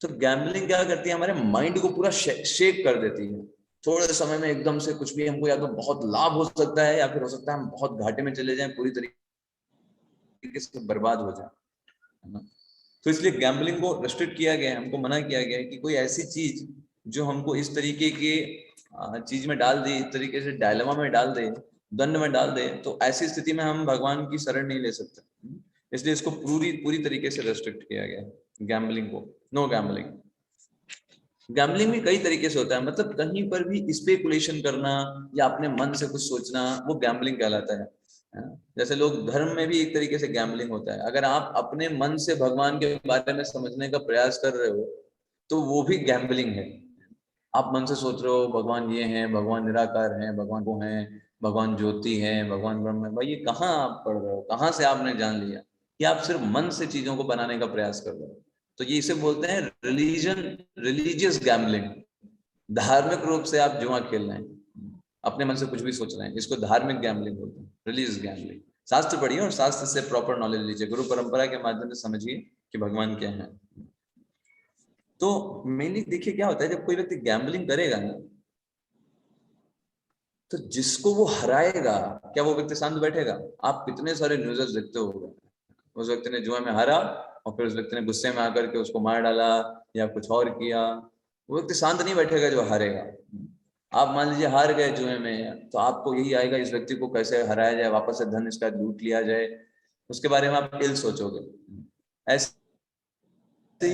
तो गैम्बलिंग क्या करती है, हमारे माइंड को पूरा शेक कर देती है। थोड़े समय में एकदम से कुछ भी हमको या तो बहुत लाभ हो सकता है, या फिर हो सकता है हम बहुत घाटे में चले जाएं, पूरी तरीके से बर्बाद हो जाए। तो इसलिए गैम्बलिंग को रेस्ट्रिक्ट किया गया है, हमको मना किया गया है कि कोई ऐसी चीज जो हमको इस तरीके के चीज में डाल दे, इस तरीके से डायलेमा में डाल दे, दंड में डाल दे, तो ऐसी स्थिति में हम भगवान की शरण नहीं ले सकते। इसलिए इसको पूरी तरीके से रेस्ट्रिक्ट किया गया है गैम्बलिंग को। No gambling. गैम्बलिंग भी कई तरीके से होता है, मतलब कहीं पर भी स्पेकुलेशन करना या अपने मन से कुछ सोचना, वो गैम्बलिंग कहलाता है। जैसे लोग धर्म में भी एक तरीके से गैम्बलिंग होता है। अगर आप अपने मन से भगवान के बारे में समझने का प्रयास कर रहे हो तो वो भी गैम्बलिंग है। आप मन से सोच रहे हो भगवान ये हैं, भगवान निराकार हैं, भगवान वो हैं, भगवान ज्योति हैं, भगवान ब्रह्म है। भाई ये कहाँ आप पढ़ रहे हो, कहाँ से आपने जान लिया कि आप सिर्फ मन से चीजों को बनाने का प्रयास कर रहे हो? तो ये इसे बोलते हैं रिलीजियस गैम्बलिंग। धार्मिक रूप से आप जुआ खेल रहे हैं, अपने मन से कुछ भी सोच रहे हैं, इसको धार्मिक गैम्बलिंग बोलते हैं, रिलीजियस गैम्बलिंग। शास्त्र पढ़िए और शास्त्र से प्रॉपर नॉलेज लीजिए, गुरु परंपरा के माध्यम से समझिए कि भगवान क्या है। तो मेनली देखिए क्या होता है, जब कोई व्यक्ति गैम्बलिंग करेगा ना, तो जिसको वो हराएगा, क्या वो व्यक्ति शांत बैठेगा? आप कितने सारे न्यूज़ देखते हो, उस व्यक्ति ने जुआ में हारा और फिर उस व्यक्ति ने गुस्से में आकर के उसको मार डाला या कुछ और किया, वो व्यक्ति शांत नहीं बैठेगा जो हारेगा। आप मान लीजिए हार गए जुए में, तो आपको यही आएगा इस व्यक्ति को कैसे हराया जाए, वापस से धन इसका लूट लिया जाए, उसके बारे में आप इल सोचोगे। ऐसे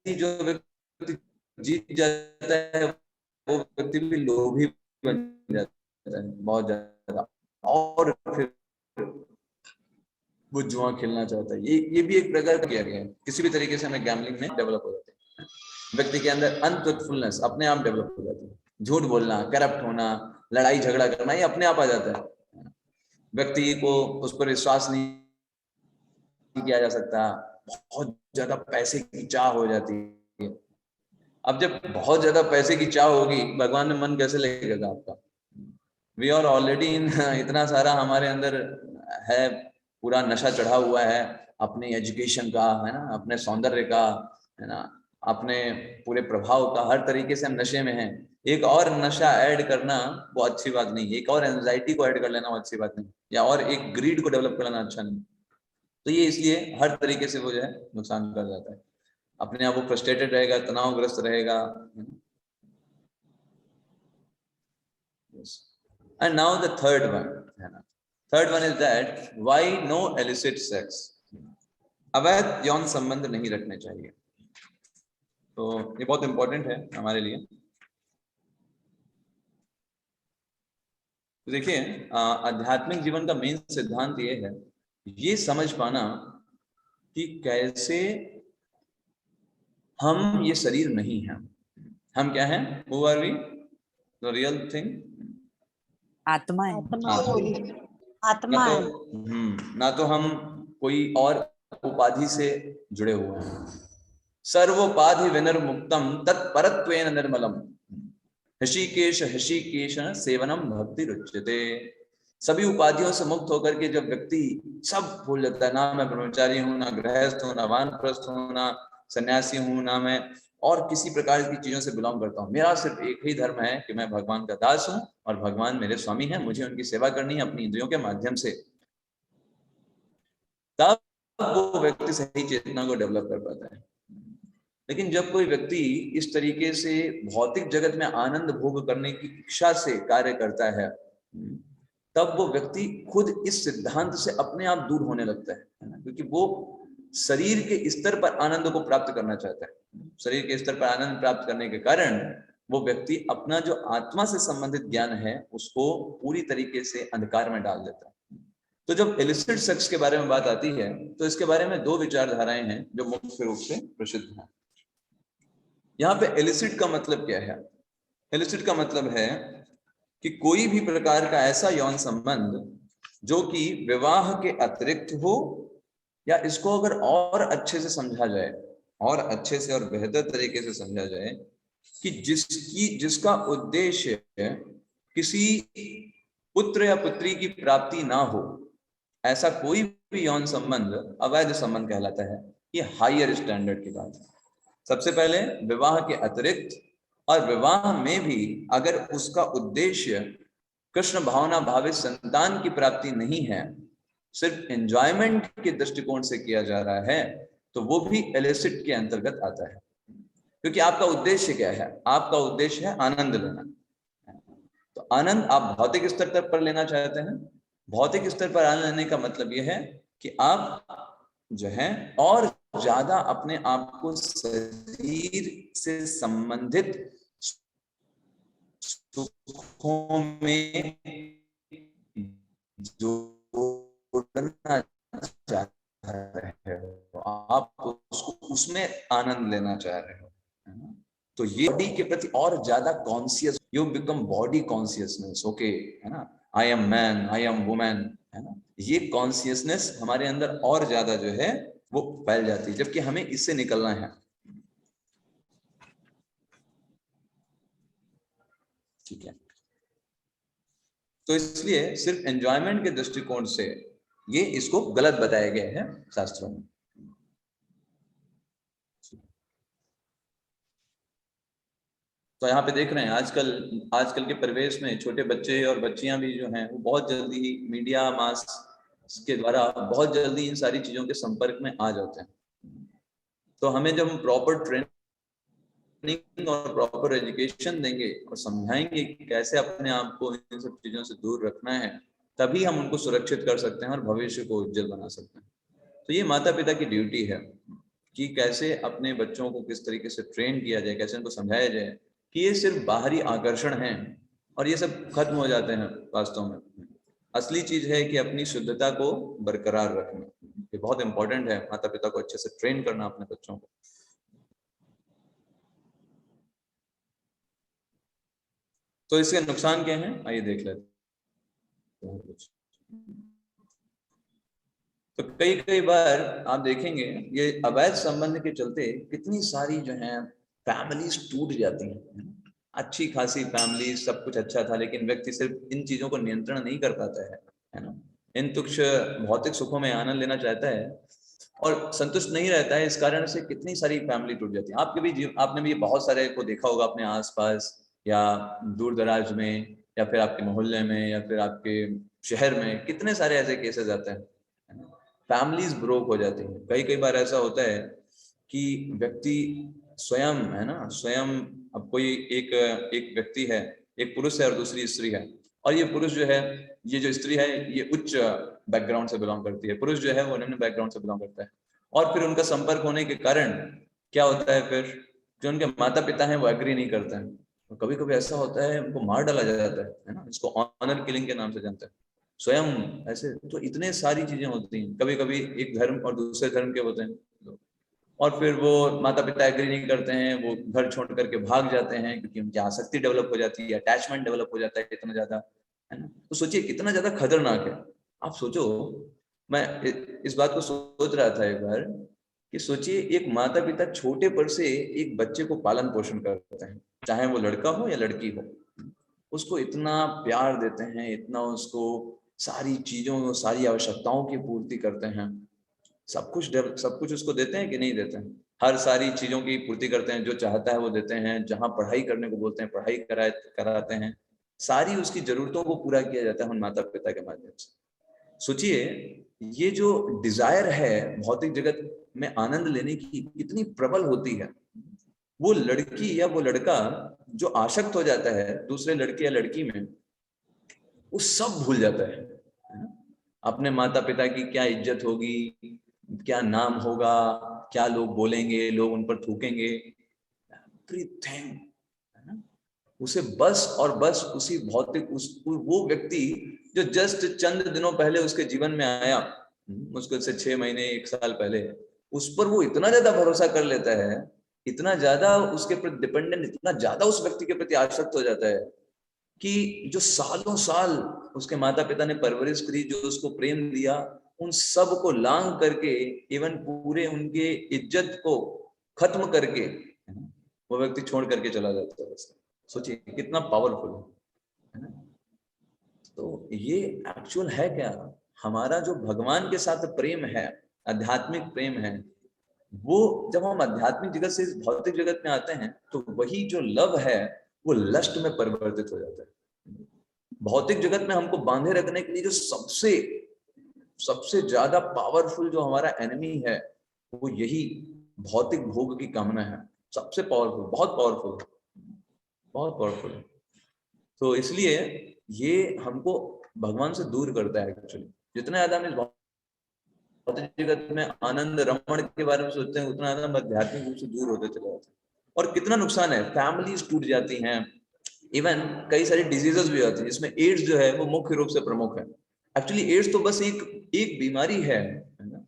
ही जो व्यक्ति जीत जाता है वो व्यक्ति भी लोभी बन जाता है बहुत ज्यादा, और फिर वो जुआ खेलना चाहता है। ये भी एक प्रकार का किया गया है। किसी भी तरीके से हमें गैम्बलिंग में डेवलप हो जाते हैं। व्यक्ति के अंदर अनट्रूथफुलनेस अपने आप डेवलप हो जाती है। झूठ बोलना, करप्ट होना, लड़ाई झगड़ा करना, ये अपने आप आ जाता है। व्यक्ति को उस पर विश्वास नहीं किया जा सकता। बहुत ज्यादा पैसे की चाह हो जाती है। अब जब बहुत ज्यादा पैसे की चाह होगी, भगवान में मन कैसे लगेगा आपका? वी आर ऑलरेडी इन इतना सारा हमारे अंदर है, पूरा नशा चढ़ा हुआ है अपने एजुकेशन का, है ना, अपने सौंदर्य का, है ना, अपने पूरे प्रभाव का। हर तरीके से हम नशे में हैं। एक और नशा ऐड करना वो अच्छी बात नहीं है, एक और एंजाइटी को ऐड कर लेना वो अच्छी बात नहीं, या और एक ग्रीड को डेवलप कर लेना अच्छा नहीं। तो ये इसलिए हर तरीके से वो जो है नुकसान कर जाता है। अपने आप वो फ्रस्ट्रेटेड रहेगा, तनावग्रस्त रहेगा। And now the third one, है ना, third one is that why no illicit sex? अवैध यौन संबंध नहीं रखने चाहिए। तो ये बहुत इंपॉर्टेंट है हमारे लिए। तो देखिए, आध्यात्मिक जीवन का मेन सिद्धांत ये है, ये समझ पाना कि कैसे हम ये शरीर नहीं है, हम क्या हैं? Who are we? The real thing? आत्मा है। आत्मा ना तो ना तो हम कोई और उपाधि से जुड़े हुए हैं। सर्वोपाधि विनिर्मुक्तम तत्परत्वेन निर्मलम हृषिकेश हृषिकेश सेवनम भक्ति रुच्यते। सभी उपाधियों से मुक्त होकर के जब व्यक्ति सब भूल जाता है, ना मैं ब्रह्मचारी हूं, ना गृहस्थ हूं, ना वानप्रस्थ हूं, ना सन्यासी हूं, ना मैं और किसी प्रकार की चीजों से बिलोंग करता हूं, मेरा सिर्फ एक ही धर्म है कि मैं भगवान का दास हूं और भगवान मेरे स्वामी हैं, मुझे उनकी सेवा करनी है अपनी इंद्रियों के माध्यम से, तब वो व्यक्ति सही चेतना को डेवलप कर पाता है। लेकिन जब कोई व्यक्ति इस तरीके से भौतिक जगत में आनंद भोग करने की इच्छा से कार्य करता है, तब वो व्यक्ति खुद इस सिद्धांत से अपने आप दूर होने लगता है ना, क्योंकि वो शरीर के स्तर पर आनंद को प्राप्त करना चाहता है। शरीर के स्तर पर आनंद प्राप्त करने के कारण वो व्यक्ति अपना जो आत्मा से संबंधित ज्ञान है उसको पूरी तरीके से अंधकार में डाल देता है। तो जब इलिसिट सेक्स के बारे में बात आती है तो इसके बारे में दो विचारधाराएं हैं जो मुख्य रूप से प्रसिद्ध हैं। यहाँ पे इलिसिट का मतलब क्या है? इलिसिट का मतलब है कि कोई भी प्रकार का ऐसा यौन संबंध जो कि विवाह के अतिरिक्त हो, या इसको अगर और अच्छे से समझा जाए, और अच्छे से और बेहतर तरीके से समझा जाए कि जिसका उद्देश्य किसी पुत्र या पुत्री की प्राप्ति ना हो, ऐसा कोई भी यौन संबंध अवैध संबंध कहलाता है। ये हायर स्टैंडर्ड की बात है। सबसे पहले विवाह के अतिरिक्त और विवाह में भी अगर उसका उद्देश्य कृष्ण भावना भावित संतान की प्राप्ति नहीं है, सिर्फ एंजॉयमेंट के दृष्टिकोण से किया जा रहा है, तो वो भी इलिसिट के अंतर्गत आता है। क्योंकि आपका उद्देश्य क्या है? आपका उद्देश्य है आनंद लेना। तो आनंद आप भौतिक स्तर पर लेना चाहते हैं। भौतिक स्तर पर आनंद लेने का मतलब यह है कि आप जो है और ज्यादा अपने आप को शरीर से संबंधित सुखों में जोड़ना चाह रहे हो, आप उसमें आनंद लेना चाह रहे हो। तो ये बॉडी के प्रति और ज्यादा conscious, you become body consciousness, okay, है ना, I am man, I am women, है ना, ये कॉन्शियसनेस हमारे अंदर और ज्यादा जो है वो फैल जाती है, जबकि हमें इससे निकलना है। ठीक है, तो इसलिए सिर्फ एंजॉयमेंट के दृष्टिकोण से ये इसको गलत बताया गया है शास्त्रों में। तो यहाँ पे देख रहे हैं आजकल के परिवेश में छोटे बच्चे और बच्चियां भी जो हैं वो बहुत जल्दी ही मीडिया मास के द्वारा बहुत जल्दी इन सारी चीजों के संपर्क में आ जाते हैं। तो हमें जब हम प्रॉपर ट्रेनिंग और प्रॉपर एजुकेशन देंगे और समझाएंगे कि कैसे अपने आप को इन सब चीजों से दूर रखना है, तभी हम उनको सुरक्षित कर सकते हैं और भविष्य को उज्जवल बना सकते हैं। तो ये माता पिता की ड्यूटी है कि कैसे अपने बच्चों को किस तरीके से ट्रेन किया जाए, कैसे उनको समझाया जाए कि ये सिर्फ बाहरी आकर्षण हैं और ये सब खत्म हो जाते हैं। वास्तव में असली चीज है कि अपनी शुद्धता को बरकरार रखना। ये बहुत इंपॉर्टेंट है, माता पिता को अच्छे से ट्रेन करना अपने बच्चों को। तो इसके नुकसान क्या हैं, आइए देख लेते हैं कुछ। तो कई बार आप देखेंगे ये अवैध संबंध के चलते कितनी सारी जो है फैमिलीज टूट जाती हैं। अच्छी खासी फैमिली, सब कुछ अच्छा था, लेकिन व्यक्ति सिर्फ इन चीजों को नियंत्रण नहीं कर पाता है ना, इन तुच्छ भौतिक सुखों में आनंद लेना चाहता है और संतुष्ट नहीं रहता है। इस कारण से कितनी सारी फैमिली टूट जाती है। आपने भी बहुत सारे को देखा होगा अपने आसपास या दूर दराज में, या फिर आपके मोहल्ले में, या फिर आपके शहर में, कितने सारे ऐसे केसेस आते हैं। फैमिलीज ब्रोक हो जाती हैं। कई बार ऐसा होता है कि व्यक्ति स्वयं, है ना, स्वयं, अब कोई एक व्यक्ति है, एक पुरुष है और दूसरी स्त्री है, और ये पुरुष जो है, ये जो स्त्री है ये उच्च बैकग्राउंड से बिलोंग करती है, पुरुष जो है वो निम्न बैकग्राउंड से बिलोंग करता है। और फिर उनका संपर्क होने के कारण क्या होता है, फिर जो उनके माता पिता हैं वो एग्री नहीं करते हैं। तो कभी कभी ऐसा होता है उनको मार डाला जाता है ना, इसको ऑनर किलिंग के नाम से जानते हैं। स्वयं ऐसे तो इतने सारी चीजें होती हैं। कभी कभी एक धर्म और दूसरे धर्म के होते हैं, और फिर वो माता पिता एग्री नहीं करते हैं, वो घर छोड़ करके भाग जाते हैं क्योंकि उनकी आसक्ति डेवलप हो जाती है, अटैचमेंट डेवलप हो जाता है इतना ज्यादा, है ना। तो सोचिए कितना ज्यादा खतरनाक है। आप सोचो, मैं इस बात को सोच रहा था एक बार कि सोचिए एक माता पिता छोटे पर से एक बच्चे को पालन पोषण करते हैं, चाहे वो लड़का हो या लड़की हो, उसको इतना प्यार देते हैं, इतना उसको सारी चीजों, सारी आवश्यकताओं की पूर्ति करते हैं, सब कुछ उसको देते हैं कि नहीं देते हैं, हर सारी चीजों की पूर्ति करते हैं, जो चाहता है वो देते हैं, जहां पढ़ाई करने को बोलते हैं पढ़ाई कराते हैं, सारी उसकी जरूरतों को पूरा किया जाता है उन माता पिता के माध्यम से। सोचिए ये जो डिजायर है भौतिक जगत में आनंद लेने की कितनी प्रबल होती है। वो लड़की या वो लड़का जो आसक्त हो जाता है दूसरे लड़के या लड़की में, वो सब भूल जाता है, अपने माता पिता की क्या इज्जत होगी, क्या नाम होगा, क्या लोग बोलेंगे, लोग उन पर थूकेंगे, एवरीथिंग, है ना। उसे बस और बस उसी भौतिक वो व्यक्ति जो जस्ट चंद दिनों पहले उसके जीवन में आया, मुश्किल से 6 महीने 1 साल पहले, उस पर वो इतना ज्यादा भरोसा कर लेता है, इतना ज्यादा उसके प्रति डिपेंडेंट, इतना ज्यादा उस व्यक्ति के प्रति आसक्त हो जाता है कि जो सालों साल उसके माता पिता ने परवरिश करी, जो उसको प्रेम दिया, उन सब को लांग करके, इवन पूरे उनके इज्जत को खत्म करके वो व्यक्ति छोड़ करके चला जाता है। सोचिए कितना पावरफुल है ना। तो ये एक्चुअल है क्या, हमारा जो भगवान के साथ प्रेम है, आध्यात्मिक प्रेम है, वो जब हम आध्यात्मिक जगत से इस भौतिक जगत में आते हैं तो वही जो लव है वो लस्ट में परिवर्तित हो जाता है। भौतिक जगत में हमको बांधे रखने के लिए जो सबसे ज्यादा पावरफुल जो हमारा एनिमी है वो यही भौतिक भोग की कामना है, सबसे पावरफुल, बहुत पावरफुल है। तो इसलिए ये हमको भगवान से दूर करता है एक्चुअली। जितना ज्यादा हम इस भौतिक जगत में आनंद रमण के बारे में सोचते हैं उतना ज्यादा हम आध्यात्मिक रूप से दूर होते चले जाते हैं। और कितना नुकसान है, फैमिलीज टूट जाती हैं, इवन कई सारी डिजीजेस भी आती हैं, जिसमें एड्स जो है वो मुख्य रूप से प्रमुख है। एक्चुअली एड्स तो बस एक बीमारी है ना,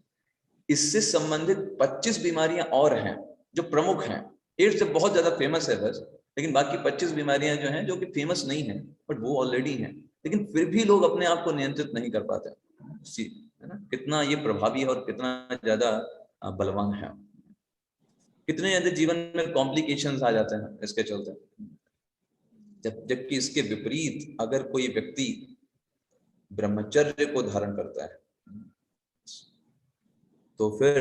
इससे संबंधित 25 बीमारियां और हैं जो प्रमुख हैं। एड्स जब बहुत ज्यादा फेमस है बस, लेकिन बाकी 25 बीमारियां जो हैं जो कि फेमस नहीं है बट वो ऑलरेडी हैं, लेकिन फिर भी लोग अपने आप को नियंत्रित नहीं कर पाते, है ना। कितना ये प्रभावी है और कितना ज्यादा बलवान है, कितने ज्यादा जीवन में कॉम्प्लिकेशंस आ जाते हैं इसके चलते। जबकि इसके विपरीत अगर कोई व्यक्ति ब्रह्मचर्य को धारण करता है तो फिर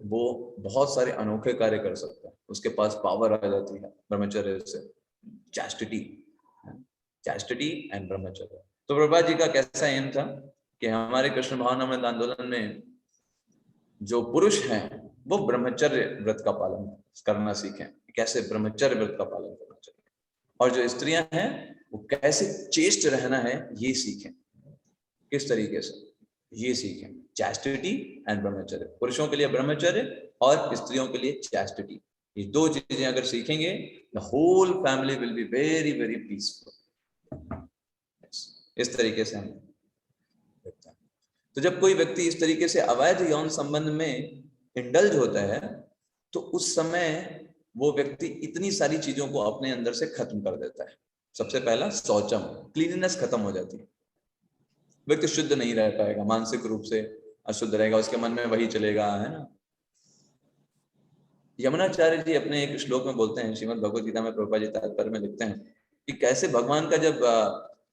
वो बहुत सारे अनोखे कार्य कर सकता है, उसके पास पावर आ जाती है ब्रह्मचर्य से। चैस्टिटी एंड ब्रह्मचर्य। तो प्रभुपाद जी का कैसा एम था कि हमारे कृष्ण भावनामृत आंदोलन में जो पुरुष हैं वो ब्रह्मचर्य व्रत का पालन करना सीखें, कैसे ब्रह्मचर्य व्रत का पालन करना चाहिए, और जो स्त्रियां हैं वो कैसे चेष्ट रहना है ये सीखें, किस तरीके से ये सीखें। चैस्टिटी एंड ब्रह्मचर्य, पुरुषों के लिए ब्रह्मचर्य और स्त्रियों के लिए चैस्टिटी, ये दो चीजें अगर सीखेंगे the whole family will be very very peaceful. इस तरीके से हम देखते हैं। तो जब कोई व्यक्ति इस तरीके से अवैध यौन संबंध में इंडल्ज होता है तो उस समय वो व्यक्ति इतनी सारी चीजों को अपने अंदर से खत्म कर देता है। सबसे पहला शौचम, क्लीननेस खत्म हो जाती है, व्यक्ति शुद्ध नहीं रह पाएगा, मानसिक रूप से अशुद्ध रहेगा, उसके मन में वही चलेगा, है ना। यमुनाचार्य जी अपने एक श्लोक में बोलते हैं, श्रीमद् भगवद गीता में प्रभुपाद जी तात्पर्य में लिखते हैं कि कैसे भगवान का जब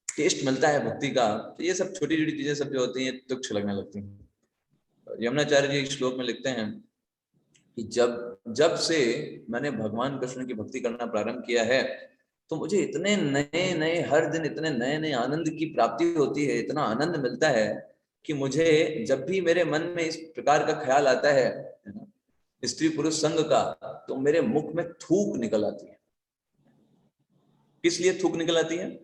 टेस्ट मिलता है भक्ति का तो ये सब छोटी छोटी चीजें सब जो होती हैं तुच्छ लगने लगती हैं। यमुनाचार्य जी एक श्लोक में लिखते हैं कि जब से मैंने भगवान कृष्ण की भक्ति करना प्रारंभ किया है तो मुझे इतने नए नए, हर दिन इतने नए नए आनंद की प्राप्ति होती है, इतना आनंद मिलता है कि मुझे जब भी मेरे मन में इस प्रकार का ख्याल आता है ना, स्त्री पुरुष संग का, तो मेरे मुख में थूक निकल आती है। किस लिए थूक निकल आती है,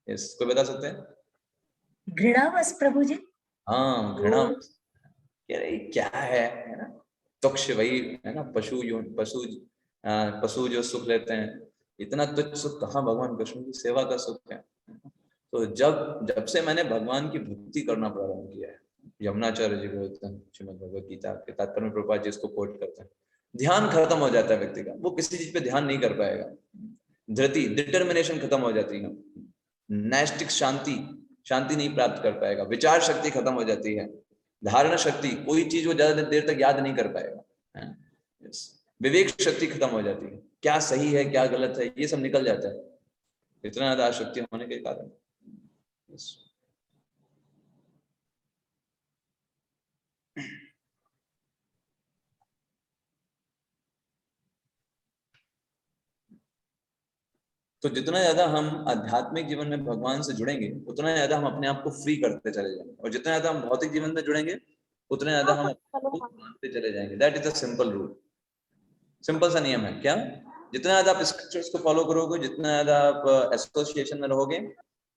इसको बता सकते हैं? घृणावश प्रभु जी। हाँ, घृणावश, कह रही क्या है ना, तुक्ष वही है ना, पशु जो सुख लेते हैं, इतना तुच्छ सुख कहाँ भगवान कृष्ण की सेवा का सुख है। तो जब से मैंने भगवान की भक्ति करना प्रारंभ किया है, यमुनाचार्य जी बोलते हैं श्रीमद् भगवद गीता के तात्पर्य में, प्रभुपाद जी इसको कोट करते हैं। ध्यान खत्म हो जाता है व्यक्ति का, वो किसी चीज पे ध्यान नहीं कर पाएगा। धृति, डिटर्मिनेशन खत्म हो जाती है। नैष्टिक शांति, शांति नहीं प्राप्त कर पाएगा। विचार शक्ति खत्म हो जाती है। धारणा शक्ति, कोई चीज वो ज्यादा देर तक याद नहीं कर पाएगा। विवेक शक्ति खत्म हो जाती है, क्या सही है क्या गलत है ये सब निकल जाता है, इतना ज्यादा आसक्ति होने के कारण। तो जितना ज्यादा हम आध्यात्मिक जीवन में भगवान से जुड़ेंगे उतना ज्यादा हम अपने आप को फ्री करते चले जाएंगे, और जितना ज्यादा हम भौतिक जीवन में जुड़ेंगे उतना ज्यादा हम अपने को मानते चले जाएंगे। That is a simple rule, simple सा नियम है। क्या? जितना ज्यादा आप स्क्रिप्चर्स को फॉलो करोगे, जितना ज्यादा आप एसोसिएशन में रहोगे,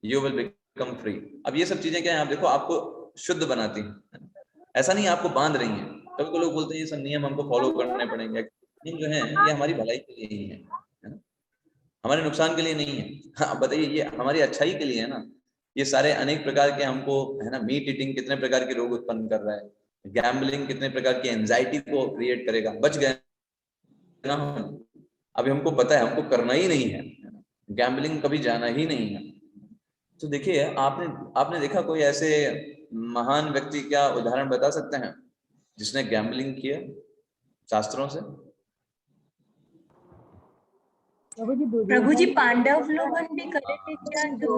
यू विल बिकम फ्री। अब ये सब चीजें क्या है, आप देखो, आपको शुद्ध बनाती हैं, ऐसा नहीं आपको बांध रही हैं। कभी लोग बोलते हैं ये सब नियम हमको फॉलो करने पड़ेंगे, जो है ये हमारी भलाई के लिए ही है ना, हमारे नुकसान के लिए नहीं है। हाँ बताइए, ये हमारी अच्छाई के लिए है ना। ये सारे अनेक प्रकार के हमको है ना, मीट ईटिंग कितने प्रकार के रोग उत्पन्न कर रहा है, गैम्बलिंग कितने प्रकार की एंजाइटी को क्रिएट करेगा। बच गए ना हम, अभी हमको पता है हमको करना ही नहीं है, गैम्बलिंग कभी जाना ही नहीं है। तो देखिए, आपने देखा कोई ऐसे महान व्यक्ति, क्या उदाहरण बता सकते हैं जिसने गैम्बलिंग किया शास्त्रों से? प्रभु जी पांडव लोगन भी करे थे क्या? जो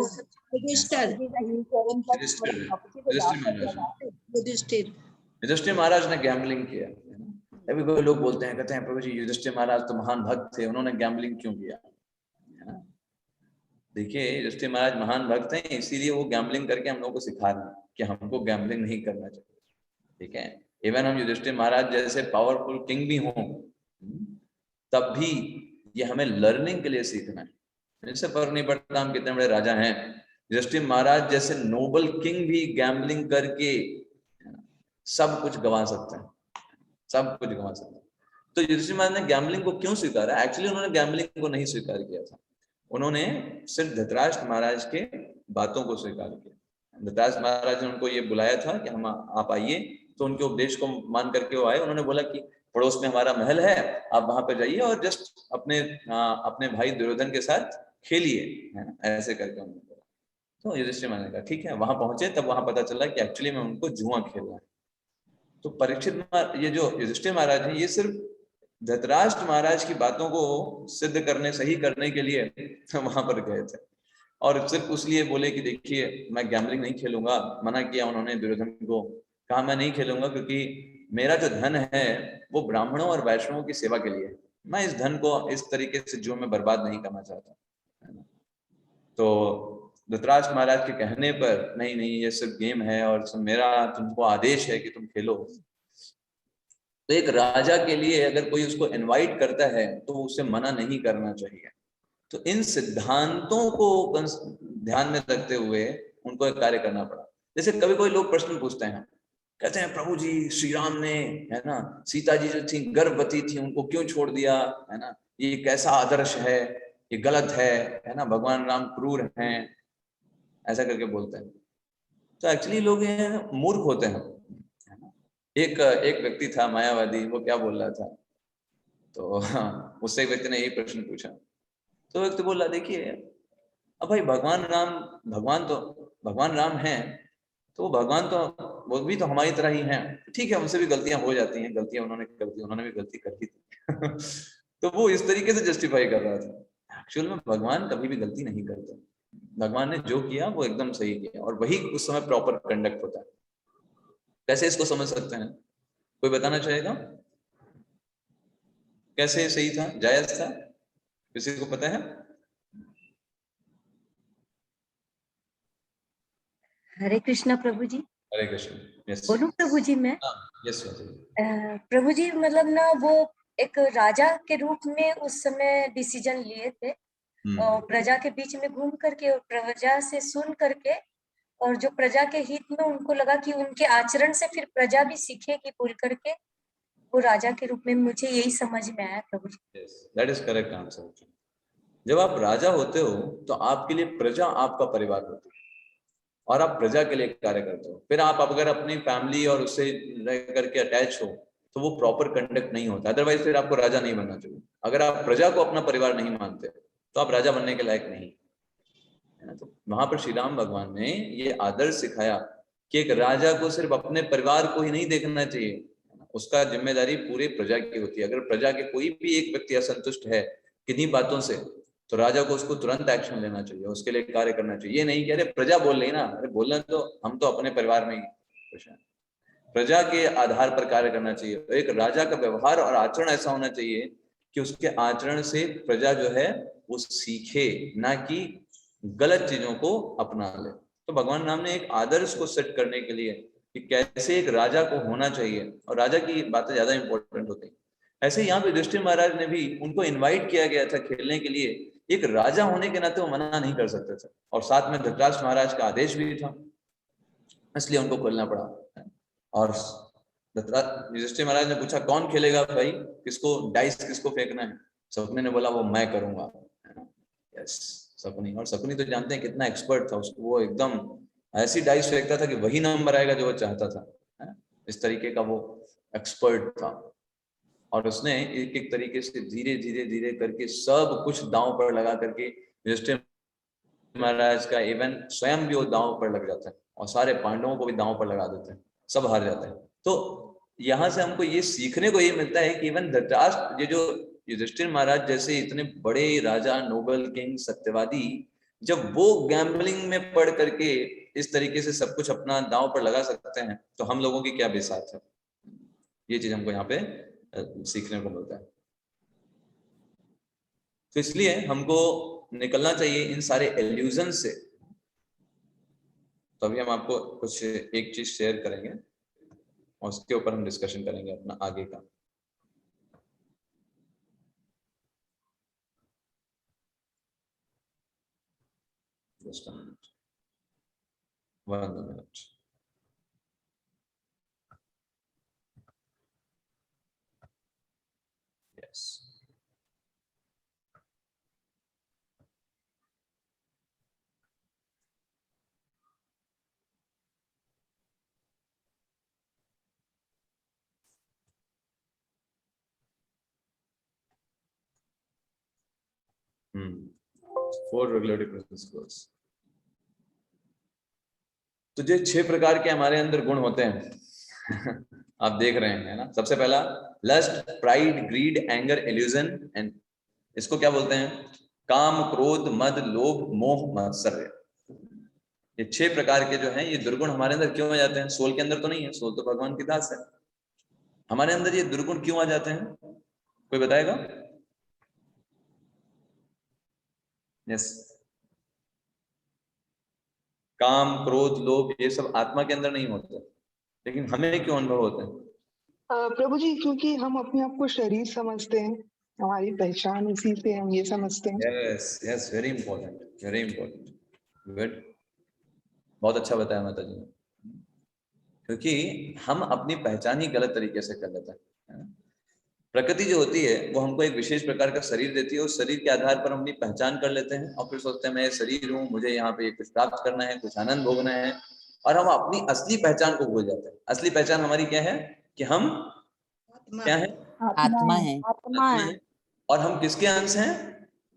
युधिष्ठिर महाराज ने गैम्बलिंग किया। अभी कोई लोग बोलते हैं, कहते हैं प्रभु जी युधिष्ठिर महाराज तो महान भक्त थे, उन्होंने गैम्बलिंग क्यों किया? देखिए, युधिष्ठिर महाराज महान भक्त हैं, इसीलिए वो गैम्बलिंग करके हम लोगों को सिखा रहे हैं कि हमको गैम्बलिंग नहीं करना चाहिए। ठीक है, इवन हम युधिष्ठिर महाराज जैसे पावरफुल किंग भी हों, तब भी ये हमें लर्निंग के लिए सीखना है। इससे फर्क नहीं पड़ता हम कितने बड़े राजा हैं। युधिष्ठिर महाराज जैसे नोबल किंग भी गैम्बलिंग करके सब कुछ गंवा सकते हैं, सब कुछ गंवा सकते हैं। तो युधिष्ठिर महाराज ने गैम्बलिंग को क्यों स्वीकारा? एक्चुअली उन्होंने गैम्बलिंग को नहीं स्वीकार किया था, उन्होंने सिर्फ धृतराष्ट्र महाराज के बातों को स्वीकार किया। धृतराष्ट्र महाराज ने उनको ये बुलाया था कि हम आप आइए, तो उनके उपदेश को मान करके वो आए। उन्होंने बोला कि पड़ोस में हमारा महल है, आप वहां पर जाइए और जस्ट अपने भाई दुर्योधन के साथ खेलिए, है ना, ऐसे करके उन्होंने बोला। तो युधिष्ठिर महाराज ने कहा ठीक है। वहां पहुंचे तब वहां पता चला कि एक्चुअली में उनको जुआ खेलना है। तो परीक्षित, ये जो युधिष्ठिर महाराज है, ये सिर्फ धृतराष्ट्र महाराज की बातों को सिद्ध करने, सही करने के लिए वहां पर गए थे, और सिर्फ उसलिए बोले कि देखिए मैं गैम्बलिंग नहीं खेलूंगा। मना किया उन्होंने दुर्योधन को, कहा मैं नहीं खेलूंगा क्योंकि मेरा जो धन है वो ब्राह्मणों और वैष्णवों की सेवा के लिए है, मैं इस धन को इस तरीके से जुए में बर्बाद नहीं करना चाहता, है ना। तो धृतराष्ट्र महाराज के कहने पर, नहीं नहीं ये सिर्फ गेम है और मेरा तुमको आदेश है कि तुम खेलो। तो एक राजा के लिए अगर कोई उसको इनवाइट करता है तो उसे मना नहीं करना चाहिए। तो इन सिद्धांतों को ध्यान में रखते हुए उनको एक कार्य करना पड़ा। जैसे कभी कोई लोग प्रश्न पूछते हैं, कहते हैं प्रभु जी श्री राम ने, है ना, सीता जी जो थी गर्भवती थी उनको क्यों छोड़ दिया, है ना, ये कैसा आदर्श है, ये गलत है ना, भगवान राम क्रूर हैं, ऐसा करके बोलते हैं। तो एक्चुअली लोग मूर्ख होते हैं। एक व्यक्ति था मायावादी, वो क्या बोल रहा था, तो उससे एक व्यक्ति ने यही प्रश्न पूछा। तो व्यक्ति बोला देखिए अब भाई भगवान राम हैं, तो भगवान तो वो भी तो हमारी तरह ही हैं, ठीक है उनसे भी गलतियां हो जाती हैं, गलतियां उन्होंने भी गलती कर दी थी तो वो इस तरीके से जस्टिफाई कर रहा था। एक्चुअल में भगवान कभी भी गलती नहीं करते, भगवान ने जो किया वो एकदम सही किया, और वही उस समय प्रॉपर कंडक्ट होता है। कैसे इसको समझ सकते हैं, कोई बताना चाहेगा? कैसे सही था, जायज था, किसी को पता है? हरे कृष्णा प्रभु जी। हरे कृष्ण। यस बोलूं प्रभु जी मैं? यस प्रभु जी मतलब ना, वो एक राजा के रूप में उस समय डिसीजन लिए थे, और प्रजा के बीच में घूम करके और प्रजा से सुन करके, और जो प्रजा के हित में उनको लगा कि उनके आचरण से फिर प्रजा भी सीखेगी बोल करके वो राजा के रूप में, मुझे यही समझ में आया प्रभु जी। That is correct answer. जब आप राजा होते हो तो आपके लिए प्रजा आपका परिवार होती है। और आप प्रजा के लिए कार्य करते हो, फिर आप अगर अपनी फैमिली और उससे रह करके अटैच हो तो वो प्रॉपर कंडक्ट नहीं होता। अदरवाइज फिर आपको राजा नहीं बनना चाहिए। अगर आप प्रजा को अपना परिवार नहीं मानते तो आप राजा बनने के लायक नहीं है ना। तो वहां पर श्री राम भगवान ने ये आदर्श सिखाया कि एक राजा को सिर्फ अपने परिवार को ही नहीं देखना चाहिए, उसका जिम्मेदारी पूरे प्रजा की होती है। अगर प्रजा के कोई भी एक व्यक्ति असंतुष्ट है किन्हीं बातों से तो राजा को उसको तुरंत एक्शन लेना चाहिए, उसके लिए कार्य करना चाहिए। ये नहीं कि अरे प्रजा बोल रही ना, अरे बोलना तो हम तो अपने परिवार में ही खुश हैं। प्रजा के आधार पर कार्य करना चाहिए। तो एक राजा का व्यवहार और आचरण ऐसा होना चाहिए कि उसके आचरण से प्रजा जो है वो सीखे, ना कि गलत चीजों को अपना ले। तो भगवान राम ने एक आदर्श को सेट करने के लिए कि कैसे एक राजा को होना चाहिए, और राजा की बातें ज्यादा इंपॉर्टेंट होती है। ऐसे यहाँ पे युधिष्ठिर महाराज ने भी, उनको इनवाइट किया गया था खेलने के लिए, एक राजा होने के नाते वो मना नहीं कर सकते थे, और साथ में धृतराष्ट्र महाराज का आदेश भी था, इसलिए उनको खोलना पड़ा। और युधिष्ठिर महाराज ने पूछा कौन खेलेगा भाई, किसको डाइस किसको फेंकना है? शकुनी ने बोला वो मैं करूंगा, है ना। यस, शकुनी। और शकुनी तो जानते हैं कितना एक्सपर्ट था, उसको वो एकदम ऐसी डाइस फेंकता था कि वही नंबर आएगा जो वो चाहता था, है? इस तरीके का वो एक्सपर्ट था। और उसने एक एक तरीके से धीरे धीरे धीरे करके सब कुछ दांव पर लगा करके, युधिष्ठिर महाराज का इवन स्वयं भी वो दांव पर लग जाता है, और सारे पांडवों को भी दांव पर लगा देते हैं, सब हार जाते हैं। तो यहाँ से हमको ये सीखने को ये मिलता है कि इवन धृतराष्ट्र, ये जो युधिष्ठिर महाराज जैसे इतने बड़े राजा, नोबल किंग, सत्यवादी, जब वो गैम्बलिंग में पड़ करके इस तरीके से सब कुछ अपना दांव पर लगा सकते हैं, तो हम लोगों की क्या बिसात है। ये चीज हमको यहाँ पे सीखने को मिलता है। तो इसलिए हमको निकलना चाहिए इन सारे एल्यूजन से। तो अभी हम आपको कुछ एक चीज शेयर करेंगे और उसके ऊपर हम डिस्कशन करेंगे अपना आगे का। Just a minute. 1 minute. Yes. Four regulatory principles. तो जो 6 प्रकार के हमारे अंदर गुण होते हैं आप देख रहे हैं, है ना। सबसे पहला lust, pride, greed, anger, illusion, and इसको क्या बोलते हैं? काम, क्रोध, मद, लोभ, मोह, मात्सर्य। ये 6 प्रकार के जो हैं ये दुर्गुण हमारे अंदर क्यों आ जाते हैं? सोल के अंदर तो नहीं है, सोल तो भगवान की दास है। हमारे अंदर ये दुर्गुण क्यों आ जाते हैं, कोई बताएगा? यस, काम, क्रोध, लोभ, ये सब आत्मा के अंदर नहीं होते, लेकिन हमें क्यों अनुभव होते हैं? प्रभु जी, क्योंकि हम अपने आप को शरीर समझते हैं, हमारी पहचान उसी से हम ये समझते हैं। Yes yes, very important, very important, good, बहुत अच्छा बताया माता जी ने। क्योंकि हम अपनी पहचान ही गलत तरीके से कर लेते हैं। प्रकृति जो होती है वो हमको एक विशेष प्रकार का शरीर देती है, उस शरीर के आधार पर हम अपनी पहचान कर लेते हैं, और फिर सोचते हैं मैं शरीर हूँ, मुझे यहाँ पे कुछ प्राप्त करना है, कुछ आनंद भोगना है, और हम अपनी असली पहचान को भूल जाते हैं। असली पहचान हमारी क्या है कि हम क्या है? आत्मा है। आत्मा है। और हम किसके अंश हैं?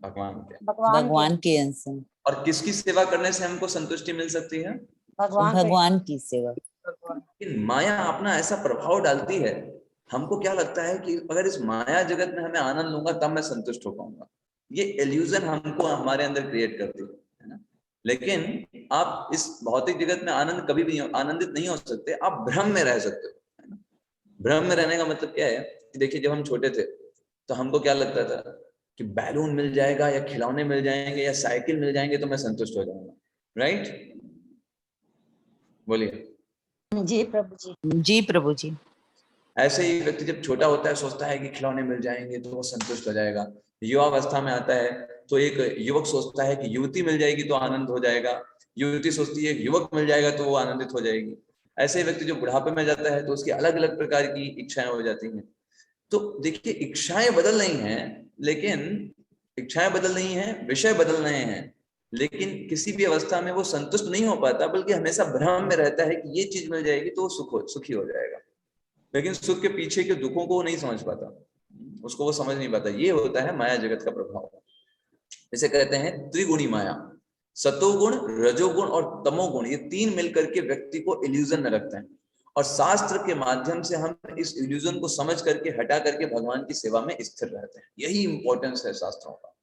भगवान के। भगवान के अंश हैं। और किसकी सेवा करने से हमको संतुष्टि मिल सकती है? भगवान की सेवा। लेकिन माया अपना ऐसा प्रभाव डालती है, हमको क्या लगता है कि अगर इस माया जगत में हमें आनंद लूंगा तब मैं संतुष्ट हो पाऊंगा। ये इल्यूजन हमको हमारे अंदर क्रिएट करती है ना। लेकिन आप इस भौतिक जगत में आनंद कभी भी आनंदित नहीं हो सकते, आप भ्रम में रह सकते हो, है ना। भ्रम में रहने का मतलब क्या है कि देखिए, जब हम छोटे थे तो हमको क्या लगता था कि बैलून मिल जाएगा या खिलौने मिल जाएंगे या साइकिल मिल जाएंगे तो मैं संतुष्ट हो जाऊंगा, राइट? बोलिए। जी प्रभु जी। जी प्रभु जी। ऐसे ही व्यक्ति जब छोटा होता है सोचता है कि खिलौने मिल जाएंगे तो वो संतुष्ट हो जाएगा। युवावस्था में आता है तो एक युवक सोचता है कि युवती मिल जाएगी तो आनंद हो जाएगा, युवती सोचती है युवक मिल जाएगा तो वो आनंदित हो जाएगी। ऐसे व्यक्ति जो बुढ़ापे में जाता है तो उसकी अलग अलग प्रकार की इच्छाएं हो जाती हैं। तो देखिए, इच्छाएं बदल रही हैं, लेकिन इच्छाएं बदल रही हैं, विषय बदल रहे हैं, लेकिन किसी भी अवस्था में वो संतुष्ट नहीं हो पाता, बल्कि हमेशा भ्रम में रहता है कि ये चीज मिल जाएगी तो वो सुखी हो जाएगा। लेकिन सुख के पीछे के दुखों को वो नहीं समझ पाता, उसको वो समझ नहीं पाता। ये होता है माया जगत का प्रभाव। इसे कहते हैं त्रिगुणी माया। सतोगुण, रजोगुण और तमोगुण, ये तीन मिलकर के व्यक्ति को इल्यूजन में रखते हैं, और शास्त्र के माध्यम से हम इस इल्यूजन को समझ करके हटा करके भगवान की सेवा में स्थिर रहते हैं। यही इंपॉर्टेंस है शास्त्रों का।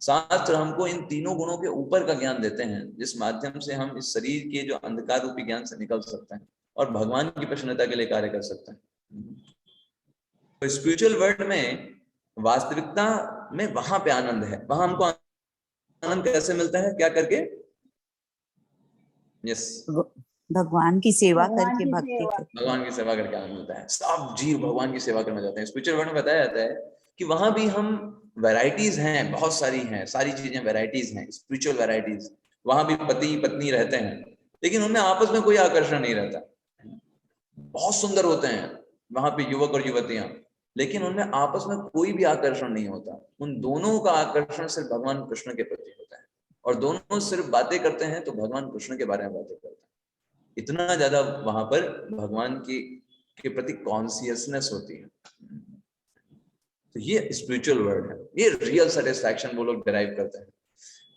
शास्त्र हमको इन तीनों गुणों के ऊपर का ज्ञान देते हैं, जिस माध्यम से हम इस शरीर के जो अंधकार रूपी ज्ञान से निकल सकते हैं और भगवान की प्रसन्नता के लिए कार्य कर सकते हैं। तो स्पिरिचुअल वर्ल्ड में वास्तविकता में वहां पे आनंद है। वहां हमको आनंद कैसे मिलता है? क्या करके? यस, भगवान की सेवा करके, भक्ति करके। भगवान की सेवा करके आनंद मिलता है। सब जीव भगवान की सेवा करना चाहते हैं। स्पिरिचुअल वर्ल्ड में बताया जाता है कि वहां भी हम वैरायटीज हैं, बहुत सारी हैं, सारी चीजें वैरायटीज हैं, स्पिरिचुअल वैरायटीज। वहां भी पति पत्नी रहते हैं, लेकिन उनमें आपस में कोई आकर्षण नहीं रहता। बहुत सुंदर होते हैं वहां पे युवक और युवतियां, लेकिन उनमें आपस में कोई भी आकर्षण नहीं होता। उन दोनों का आकर्षण सिर्फ भगवान कृष्ण के प्रति होता है, और दोनों सिर्फ बातें करते हैं तो भगवान कृष्ण के बारे में बातें करते हैं। इतना ज्यादा वहां पर भगवान की के प्रति कॉन्शियसनेस होती है। तो ये स्पिरिचुअल वर्ल्ड है, ये रियल सेटिस्फैक्शन वो लोग डिराइव करते हैं।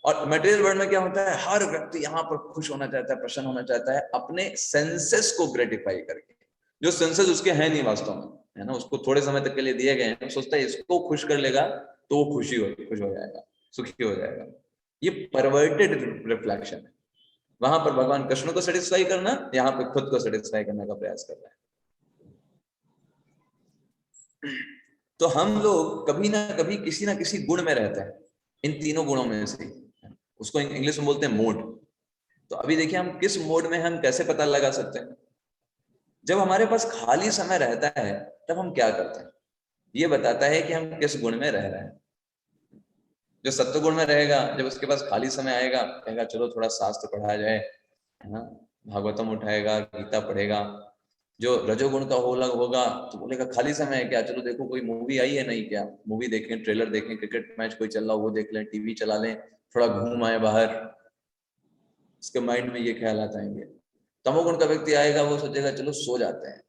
और मटेरियल वर्ल्ड में क्या होता है? हर व्यक्ति यहाँ पर खुश होना चाहता है, प्रसन्न होना चाहता है, अपने सेंसेस को ग्रेटिफाई करके। जो सेंसेस उसके हैं नहीं वास्तव में, है ना, उसको थोड़े समय तक के लिए दिए गए हैं, सोचता है इसको खुश कर लेगा तो वो खुश हो जाएगा, सुखी हो जाएगा। ये परवर्टेड रिफ्लेक्शन है। वहां पर भगवान कृष्ण को सेटिस्फाई करना, यहाँ पे खुद को सेटिस्फाई करने का प्रयास कर रहा है। तो हम लोग कभी ना कभी किसी ना किसी गुण में रहते हैं, इन तीनों गुणों में से। उसको इंग्लिश में बोलते हैं मोड। तो अभी देखिए हम किस मोड में, हम कैसे पता लगा सकते हैं? जब हमारे पास खाली समय रहता है तब हम क्या करते हैं, ये बताता है कि हम किस गुण में रह रहे हैं। जो सत्व गुण में रहेगा, जब उसके पास खाली समय आएगा, कहेगा चलो थोड़ा शास्त्र पढ़ा जाए, है ना, भागवतम उठाएगा, गीता पढ़ेगा। जो रजोगुण का होगा तो बोलेगा खाली समय है क्या, चलो देखो कोई मूवी आई है नहीं क्या, मूवी देखें, ट्रेलर देखें, क्रिकेट मैच कोई चल रहा हो वो देख लें, टीवी चला लें, थोड़ा घूम आए बाहर। उसके माइंड में ये ख्याल आएंगे। तमोगुण का व्यक्ति आएगा, वो सोचेगा चलो सो जाते हैं,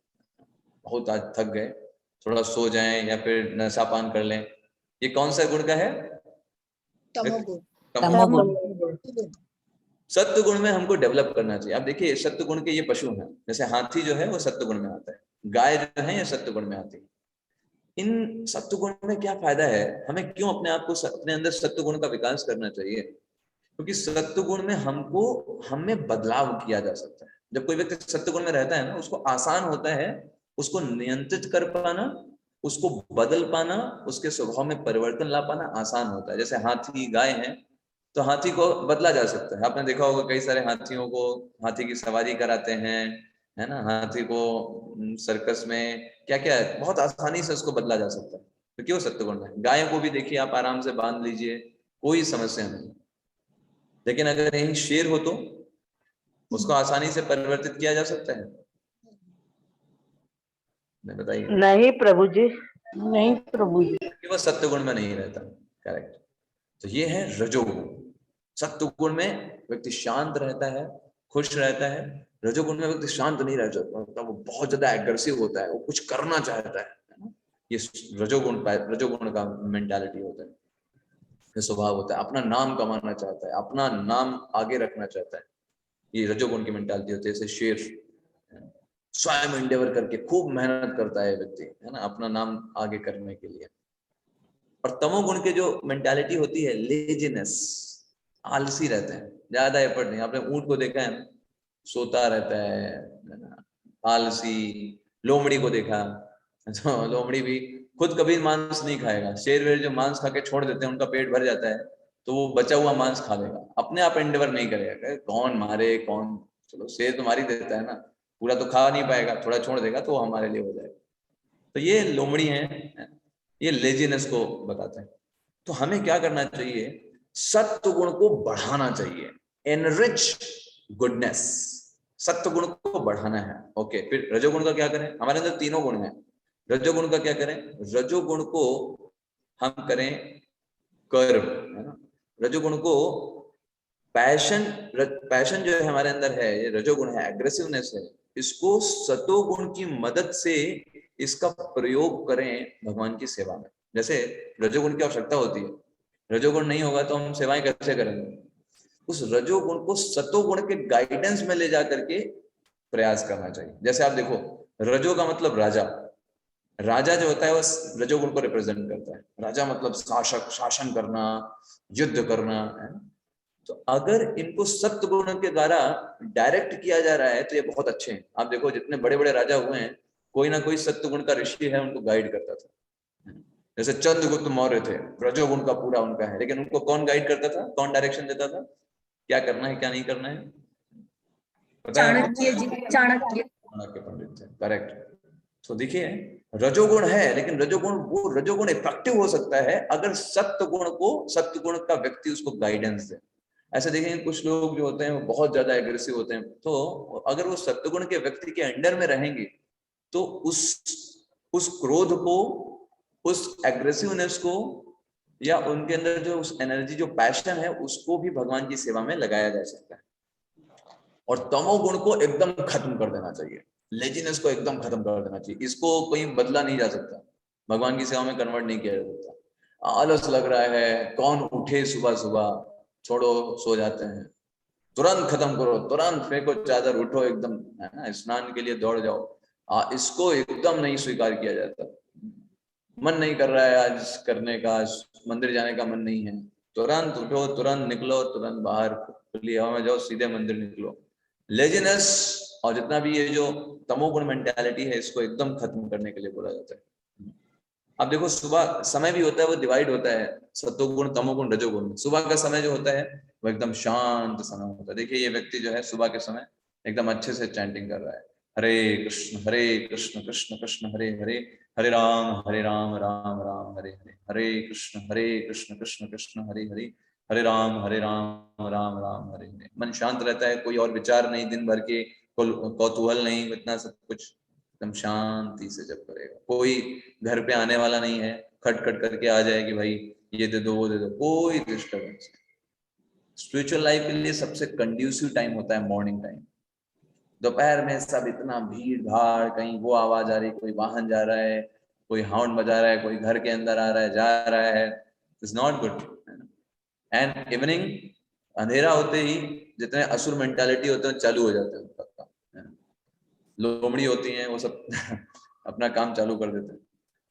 बहुत आज थक गए, थोड़ा सो जाएं या फिर नशा पान कर लें। ये कौन सा गुण का है? तमोगुण। सत्व गुण में हमको डेवलप करना चाहिए। अब देखिए सत्व गुण के ये पशु हैं, जैसे हाथी जो है वो सत्व गुण में आता है, गाय जो है ये सत्व गुण में आती है। इन सत्व गुण में क्या फायदा है? हमें क्यों अपने आप को, अपने अंदर सत्व गुण का विकास करना चाहिए? क्योंकि सत्व गुण में हमको, हमें बदलाव किया जा सकता है। जब कोई व्यक्ति सत्व गुण में रहता है ना, उसको आसान होता है उसको नियंत्रित कर पाना, उसको बदल पाना, उसके स्वभाव में परिवर्तन ला पाना आसान होता है। जैसे हाथी गाय है, तो हाथी को बदला जा सकता है। आपने देखा होगा कई सारे हाथियों को, हाथी की सवारी कराते हैं, है ना, हाथी को सर्कस में क्या क्या है, बहुत आसानी से उसको बदला जा सकता है। तो क्यों सत्व गुण है? गायों को भी देखिए आप आराम से बांध लीजिए, कोई समस्या नहीं। लेकिन अगर यही शेर हो तो उसको आसानी से परिवर्तित किया जा सकता है? बताइए। नहीं प्रभु जी, नहीं प्रभु जी। वह सत्व गुण में नहीं रहता। करेक्ट। तो ये है रजोगुण। सत्व गुण में व्यक्ति शांत रहता है, खुश रहता है। रजोगुण में व्यक्ति शांत नहीं रह सकता, वो बहुत ज्यादा एग्रेसिव होता है, वो कुछ करना चाहता है। ये रजोगुण का मेंटालिटी होता है, ये स्वभाव होता है। अपना नाम कमाना चाहता है, अपना नाम आगे रखना चाहता है, ये रजोगुण की मेंटालिटी होती है। जैसे शेर स्वयं एंडेवर करके खूब मेहनत करता है व्यक्ति, है ना, अपना नाम आगे करने के लिए। और तमोगुण के जो मेंटालिटी होती है, लेजीनेस, आलसी रहते हैं, ज्यादा एफर्ट नहीं। आपने ऊंट को देखा है, सोता रहता है, आलसी। लोमड़ी को देखा, तो लोमड़ी भी खुद कभी मांस नहीं खाएगा। शेर वेर जो मांस खा के छोड़ देते हैं, उनका पेट भर जाता है, तो वो बचा हुआ मांस खा लेगा, अपने आप एंडेवर नहीं करेगा। कौन मारे कौन, चलो शेर तो मार ही देता है ना, पूरा तो खा नहीं पाएगा, थोड़ा छोड़ देगा तो हमारे लिए हो जाएगा। तो ये लोमड़ी है, ये लेजीनेस को बताते हैं। तो हमें क्या करना चाहिए? सत्व गुण को बढ़ाना चाहिए, एनरिच गुडनेस, सत्व गुण को बढ़ाना है। ओके, फिर रजोगुण का क्या करें? हमारे अंदर तीनों गुण हैं, रजोगुण का क्या करें? रजोगुण को हम करें कर्म, है ना, रजोगुण को पैशन जो है हमारे अंदर है, ये रजोगुण है, एग्रेसिवनेस है, इसको सतोगुण की मदद से इसका प्रयोग करें भगवान की सेवा में। जैसे रजोगुण की आवश्यकता होती है, रजोगुण नहीं होगा तो हम सेवाएं कैसे करेंगे? उस रजोगुण को सतोगुण के गाइडेंस में ले जा करके प्रयास करना चाहिए। जैसे आप देखो, रजो का मतलब राजा, राजा जो होता है वो रजोगुण को रिप्रेजेंट करता है। राजा मतलब शासक, शासन करना, युद्ध करना है। तो अगर इनको सत्गुण के द्वारा डायरेक्ट किया जा रहा है तो ये बहुत अच्छे हैं। आप देखो जितने बड़े बड़े राजा हुए हैं, कोई ना कोई सत्गुण का ऋषि है उनको गाइड करता था। जैसे चंद्रगुप्त मौर्य थे, रजोगुण का पूरा उनका है, लेकिन उनको कौन गाइड करता था, कौन डायरेक्शन देता था, क्या करना है क्या नहीं करना है? पता है? चाणक्य जी, चाणक्य पंडित थे, करेक्ट। तो देखिए रजोगुण है, लेकिन रजोगुण इफेक्टिव हो सकता है अगर सत्गुण का व्यक्ति उसको गाइडेंस दे। ऐसे देखेंगे कुछ लोग जो होते हैं वो बहुत ज्यादा एग्रेसिव होते हैं, तो अगर वो सत्गुण के व्यक्ति के अंडर में रहेंगे तो उस क्रोध को, उस एग्रेसिवनेस को, या उनके अंदर जो उस एनर्जी, जो पैशन है, उसको भी भगवान की सेवा में लगाया जा सकता है। और तमोगुण को एकदम खत्म कर देना चाहिए, लेजीनेस को एकदम खत्म कर देना चाहिए। इसको कहीं बदला नहीं जा सकता, भगवान की सेवा में कन्वर्ट नहीं किया जा सकता। आलस लग रहा है, कौन उठे सुबह सुबह, छोड़ो सो जाते हैं, तुरंत खत्म करो, तुरंत फेंको चादर, उठो एकदम, है ना, स्नान के लिए दौड़ जाओ। इसको एकदम नहीं स्वीकार किया जाता। मन नहीं कर रहा है आज करने का, आज मंदिर जाने का मन नहीं है, तुरंत उठो, तुरंत निकलो, तुरंत बाहर खुली हवा में जाओ, सीधे मंदिर निकलो। लेजीनेस और जितना भी ये जो तमोगुण मेंटालिटी है, इसको एकदम खत्म करने के लिए बोला जाता है। अब देखो सुबह समय भी होता है, वो डिवाइड होता है सतोगुण, तमोगुण, रजोगुण। सुबह का समय जो होता है वो एकदम शांत समय होता है। देखिए ये व्यक्ति जो है सुबह के समय एकदम अच्छे से चैंटिंग कर रहा है, हरे कृष्ण कृष्ण कृष्ण हरे हरे, हरे राम राम राम हरे हरे, हरे कृष्ण कृष्ण कृष्ण हरे हरे, हरे राम राम राम हरे हरे। मन शांत रहता है, कोई और विचार नहीं, दिन भर के कौतूहल नहीं, इतना सब कुछ एकदम शांति से जब करेगा। कोई घर पे आने वाला नहीं है, खट करके आ जाए कि भाई ये दे दो वो दे दो, कोई डिस्टर्बेंस। स्पिरिचुअल लाइफ के लिए सबसे कंड्यूसिव टाइम होता है मॉर्निंग टाइम। दोपहर में सब इतना भीड़ भाड़, कहीं वो आवाज आ रही, कोई वाहन जा रहा है, कोई हाउंड बजा रहा है, कोई घर के अंदर आ रहा है, जा रहा है, it's not good. And evening अंधेरा होते ही जितने असुर मेंटालिटी होते हैं चालू हो जाते हैं, लोमड़ी होती हैं वो सब अपना काम चालू कर देते हैं।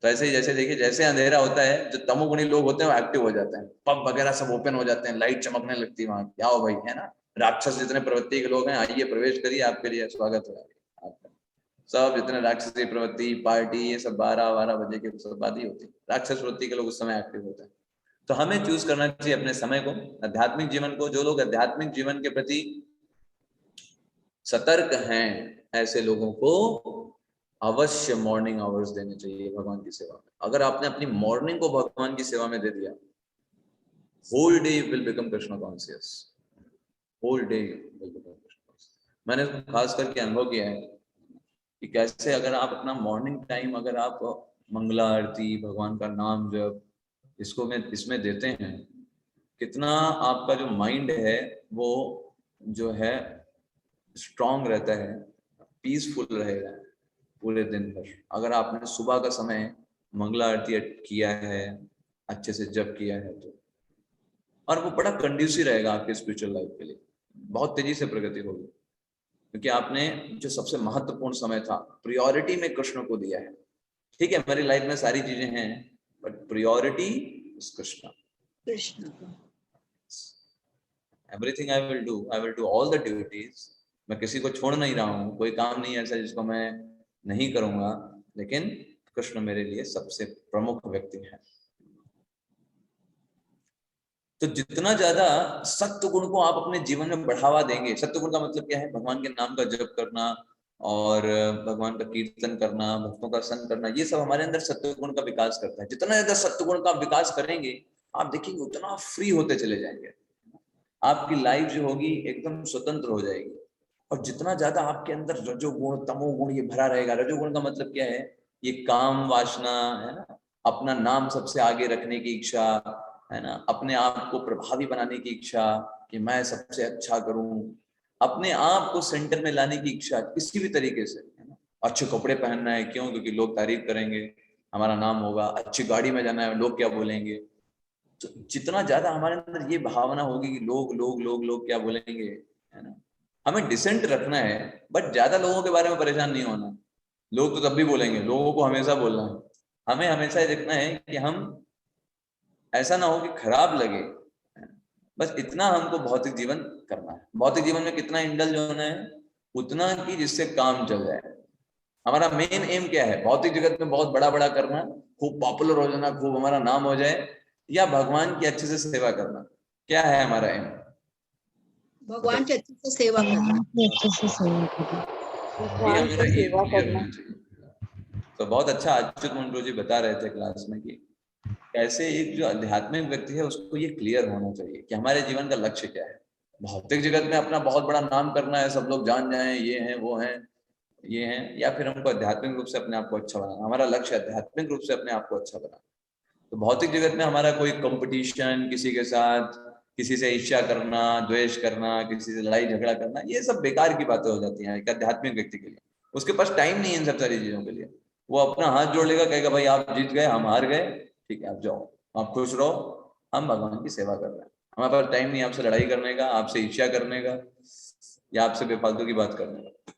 तो ऐसे ही जैसे देखिए, जैसे अंधेरा होता है, जो तमोगुणी लोग होते हैं वो एक्टिव हो जाते हैं, पब वगैरह सब ओपन हो जाते हैं, लाइट चमकने लगती है वहां, क्या हो भाई, है ना, राक्षस जितने प्रवृत्ति के लोग हैं आइए प्रवेश करिए, आपके लिए स्वागत है आपका। सब जितने राक्षसी प्रवृत्ति पार्टी, ये सब 12 बजे के सब बात ही होती है, राक्षस प्रवृत्ति के लोग उस समय एक्टिव होते हैं। तो हमें चूज करना चाहिए अपने समय को, आध्यात्मिक जीवन को। जो लोग आध्यात्मिक जीवन के प्रति सतर्क हैं, ऐसे लोगों को अवश्य मॉर्निंग आवर्स देने चाहिए भगवान की सेवा में। अगर आपने अपनी मॉर्निंग को भगवान की सेवा में दे दिया, whole day will become Krishna conscious, whole day will become Krishna conscious. मैंने खास करके अनुभव किया है कि कैसे अगर आप अपना मॉर्निंग टाइम, अगर आप मंगला आरती, भगवान का नाम जब इसमें देते हैं, कितना आपका जो माइंड है वो जो है स्ट्रांग रहता है, पीसफुल रहेगा पूरे दिन भर। अगर आपने सुबह का समय मंगला आरती किया है, अच्छे से जप किया है तो, और वो बड़ा कंड्यूसिव रहेगा आपके स्पिरिचुअल लाइफ के लिए, बहुत तेजी से प्रगति होगी, क्योंकि आपने जो सबसे महत्वपूर्ण समय था, प्रायोरिटी में कृष्ण को दिया है। ठीक है, मेरी लाइफ में सारी चीजें हैं, but priority is Krishna. Everything I will do all the duties. मैं किसी को छोड़ नहीं रहा हूँ, कोई काम नहीं है ऐसा जिसको मैं नहीं करूंगा, लेकिन कृष्ण मेरे लिए सबसे प्रमुख व्यक्ति है। तो जितना ज्यादा सत्य गुण को आप अपने जीवन में बढ़ावा देंगे, सत्य गुण का मतलब क्या है, भगवान के नाम का जप करना और भगवान का कीर्तन करना, भक्तों का संग करना, ये सब हमारे अंदर सत्य गुण का विकास करता है। जितना ज्यादा सत्य गुण का विकास करेंगे, आप देखेंगे उतना फ्री होते चले जाएंगे, आपकी लाइफ जो होगी एकदम स्वतंत्र हो जाएगी। और जितना ज्यादा आपके अंदर रजोगुण तमोगुण ये भरा रहेगा, रजोगुण का मतलब क्या है, ये काम वासना है ना, अपना नाम सबसे आगे रखने की इच्छा है ना, अपने आप को प्रभावी बनाने की इच्छा, कि मैं सबसे अच्छा करूं, अपने आप को सेंटर में लाने की इच्छा किसी भी तरीके से, है ना। अच्छे कपड़े पहनना है, क्यों? क्योंकि लोग तारीफ करेंगे, हमारा नाम होगा। अच्छी गाड़ी में जाना है, लोग क्या बोलेंगे। तो जितना ज्यादा हमारे अंदर ये भावना होगी कि लोग लोग लोग लोग क्या बोलेंगे, है ना। हमें डिसेंट रखना है, बट ज्यादा लोगों के बारे में परेशान नहीं होना। लोग तो तब भी बोलेंगे, लोगों को हमेशा बोलना है। हमें हमेशा ये देखना है कि हम ऐसा ना हो कि खराब लगे, बस इतना हमको भौतिक जीवन करना है। भौतिक जीवन में कितना इंडल्ज होना है, उतना कि जिससे काम चल जाए। हमारा मेन एम क्या है? भौतिक जगत में बहुत बड़ा बड़ा करना, खूब पॉपुलर हो जाना, खूब हमारा नाम हो जाए, या भगवान की अच्छे से सेवा करना? क्या है हमारा एम? भगवान की अच्छे से सेवा करना। ये हमारा एम क्लियर होना चाहिए। तो बहुत अच्छा अच्युत मंडो जी बता रहे थे क्लास में कि कैसे एक जो आध्यात्मिक व्यक्ति है उसको ये क्लियर होना चाहिए कि हमारे जीवन का लक्ष्य क्या है। भौतिक जगत में अपना बहुत बड़ा नाम करना है, सब लोग जान जाएं, ये हैं वो हैं ये हैं, या फिर हमको आध्यात्मिक रूप से अपने आप को अच्छा बनाना। हमारा लक्ष्य आध्यात्मिक रूप से अपने आप को अच्छा बनाना। तो भौतिक जगत में हमारा कोई कंपटीशन, किसी के साथ किसी से ईर्ष्या करना, द्वेष करना, किसी से लड़ाई झगड़ा करना, ये सब बेकार की बातें हो जाती हैं एक आध्यात्मिक व्यक्ति के लिए। उसके पास टाइम नहीं है इन सब सारी चीजों के लिए। वो अपना हाथ जोड़ लेगा, कहेगा भाई आप जीत गए, हम हार गए, ठीक है आप जाओ, आप खुश रहो, हम भगवान की सेवा कर रहे हैं। हमारे पास टाइम नहीं आपसे लड़ाई करने का, आपसे ईर्ष्या करने का, या आपसे बेफालतू की बात करने का।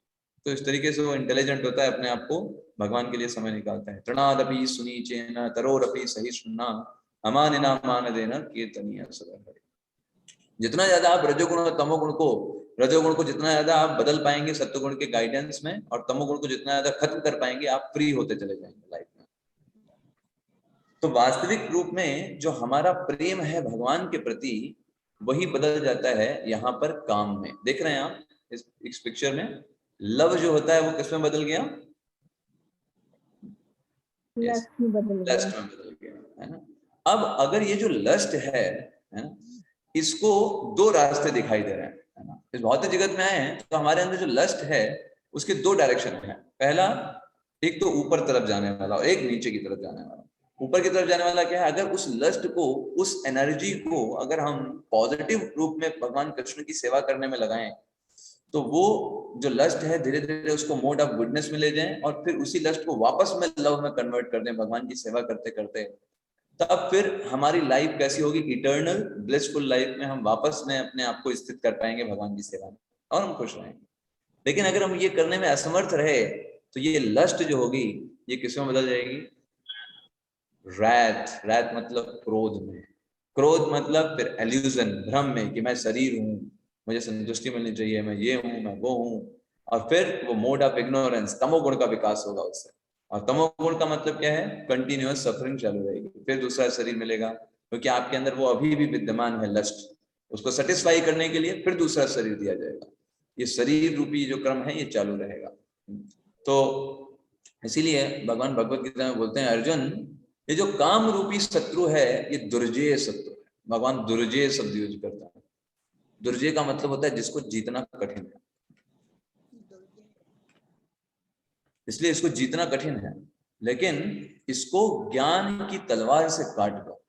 तो इस तरीके से वो इंटेलिजेंट होता है, अपने आप को भगवान के लिए समय निकालता है। तृणादपि सुनीचेन तरोरपि सही सुनना अमानिना मान देना कीर्तनीय सदा हरि। जितना ज्यादा आप रजोगुण और तमोगुण को, रजोगुण को जितना ज्यादा आप बदल पाएंगे सत्वगुण के गाइडेंस में, और तमोगुण को जितना ज्यादा खत्म कर पाएंगे, आप फ्री होते चले जाएंगे लाइफ में। तो वास्तविक रूप में जो हमारा प्रेम है भगवान के प्रति, वही बदल जाता है यहाँ पर काम में। देख रहे हैं आप इस पिक्चर में, लव जो होता है वो किस में बदल गया? लस्ट में बदल गया। लस्ट में बदल गया, है ना। अब अगर ये जो लस्ट है ना, इसको दो रास्ते दिखाई दे रहे हैं, है ना। इस भौतिक जगत में आए हैं तो हमारे अंदर जो लस्ट है उसके दो डायरेक्शन है। पहला, एक तो ऊपर तरफ जाने वाला और एक नीचे की तरफ जाने वाला। ऊपर की तरफ जाने वाला क्या है? अगर उस लस्ट को, उस एनर्जी को अगर हम पॉजिटिव रूप में भगवान कृष्ण की सेवा करने में लगाएं, तो वो जो लस्ट है धीरे धीरे उसको मोड ऑफ गुडनेस में ले जाएं, और फिर उसी लस्ट को वापस में लव में कन्वर्ट कर दें भगवान की सेवा करते करते। तब फिर हमारी लाइफ कैसी होगी? इटर्नल ब्लिसफुल लाइफ में हम वापस में अपने आप को स्थित कर पाएंगे भगवान की सेवा में, और हम खुश रहेंगे। लेकिन अगर हम ये करने में असमर्थ रहे तो ये लस्ट जो होगी ये किस में बदल जाएगी? रैथ। रैथ मतलब क्रोध में। क्रोध मतलब फिर एल्यूजन, भ्रम में कि मैं शरीर हूं, मुझे संतुष्टि मिलनी चाहिए, मैं ये हूं, मैं वो हूं। और फिर वो मोड ऑफ इग्नोरेंस, तमोगुण का विकास होगा उससे। और तमोगुण का मतलब क्या है? कंटिन्यूअस सफरिंग चालू रहेगी। फिर दूसरा शरीर मिलेगा, क्योंकि आपके अंदर वो अभी भी विद्यमान है लस्ट। उसको सेटिस्फाई करने के लिए फिर दूसरा शरीर दिया जाएगा। ये शरीर रूपी जो क्रम है ये चालू रहेगा। तो इसीलिए भगवान भगवत गीता में बोलते हैं, अर्जुन ये जो काम रूपी शत्रु है ये दुर्जेय शत्रु है। भगवान दुर्जेय शब्द यूज करता है। दुर्जेय का मतलब होता है जिसको जीतना कठिन है, इसलिए इसको जीतना कठिन है। लेकिन इसको ज्ञान की तलवार से काट दो,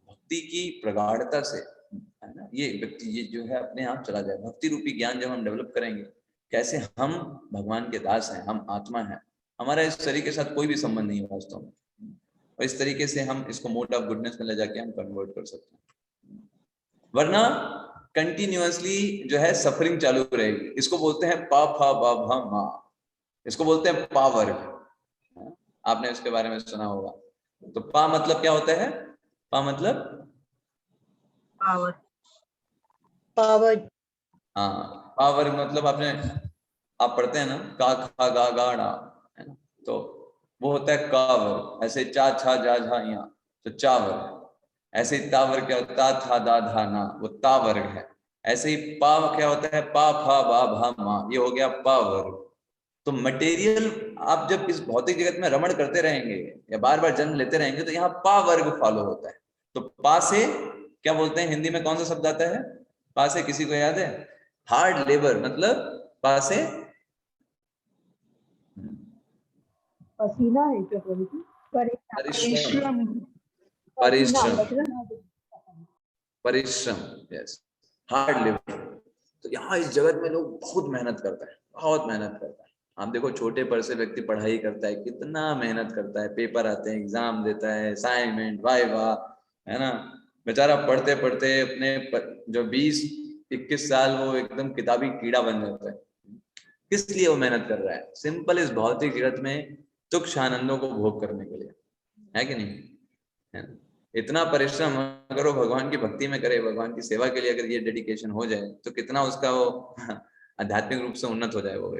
भक्ति की प्रगाढ़ता से, है ना, ये व्यक्ति ये जो है अपने आप चला जाए। भक्ति रूपी ज्ञान जब हम डेवलप करेंगे, कैसे हम भगवान के दास हैं, हम आत्मा हैं, हमारा इस शरीर के साथ कोई भी संबंध नहीं है वास्तव में। और इस तरीके से हम इसको मोड ऑफ गुडनेस में ले जाके हम कन्वर्ट कर सकते हैं। वरना कंटिन्यूअसली जो है सफरिंग चालू रहेगी। इसको बोलते हैं पा फा बा भा मा, इसको बोलते हैं पावर। आपने इसके बारे में सुना होगा। तो पा मतलब क्या होता है? पा मतलब पावर। पावर। हाँ, पावर मतलब आप पढ़ते हैं ना, का खा गा गा डा, है ना, तो वो होता है कावर। ऐसे चा छा जा झा या, तो चावर। ऐसे ही तावर क्या होता है? ता था दा धा ना, वो तावर्ग है। ऐसे ही पा क्या होता है? पा फा बा भा मा, ये हो गया पावर। तो मटेरियल आप जब इस भौतिक जगत में रमण करते रहेंगे या बार बार जन्म लेते रहेंगे तो यहाँ पा वर्ग फॉलो होता है। तो पा से क्या बोलते हैं हिंदी में? कौन सा शब्द आता है पा से? किसी को याद है? Hard labour. मतलब पा से पसीना है क्या प्रभु जी? परिश्रम। पसीना, परिश्रम, परिश्रम, यस। Hard labour. तो यहाँ इस जगत में लोग बहुत मेहनत करते हैं, बहुत मेहनत करते हैं। आप देखो छोटे पर से व्यक्ति पढ़ाई करता है, कितना मेहनत करता है, पेपर आते हैं, एग्जाम देता है, असाइनमेंट, वाइवा, है ना। बेचारा पढ़ते पढ़ते अपने जो 20-21 साल वो एकदम किताबी कीड़ा बन जाता है। किस लिए वो मेहनत कर रहा है? सिंपल, इस भौतिक जगत में तुच्छ आनंदों को भोग करने के लिए, है कि नहीं? है ना? इतना परिश्रम अगर वो भगवान की भक्ति में करे, भगवान की सेवा के लिए अगर ये डेडिकेशन हो जाए, तो कितना उसका वो आध्यात्मिक रूप से उन्नत हो जाए। वो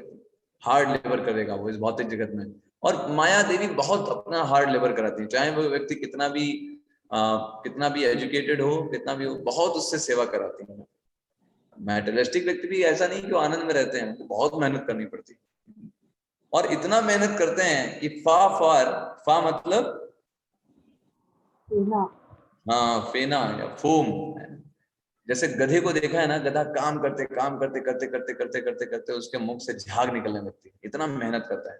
हार्ड लेबर करेगा वो इस भौतिक जगत में। और माया देवी बहुत अपना हार्ड लेबर कराती है, चाहे वो व्यक्ति कितना भी एजुकेटेड हो, कितना भी हो, बहुत उससे सेवा कराती है। मैटेरियलिस्टिक व्यक्ति भी ऐसा नहीं कि वो आनंद में रहते हैं, उनको बहुत मेहनत करनी पड़ती है। और इतना मेहनत करते हैं कि फा मतलब फेना या फोम। जैसे गधे को देखा है ना, गधा काम करते करते उसके मुख से झाग निकलने लगती है, इतना मेहनत करता है।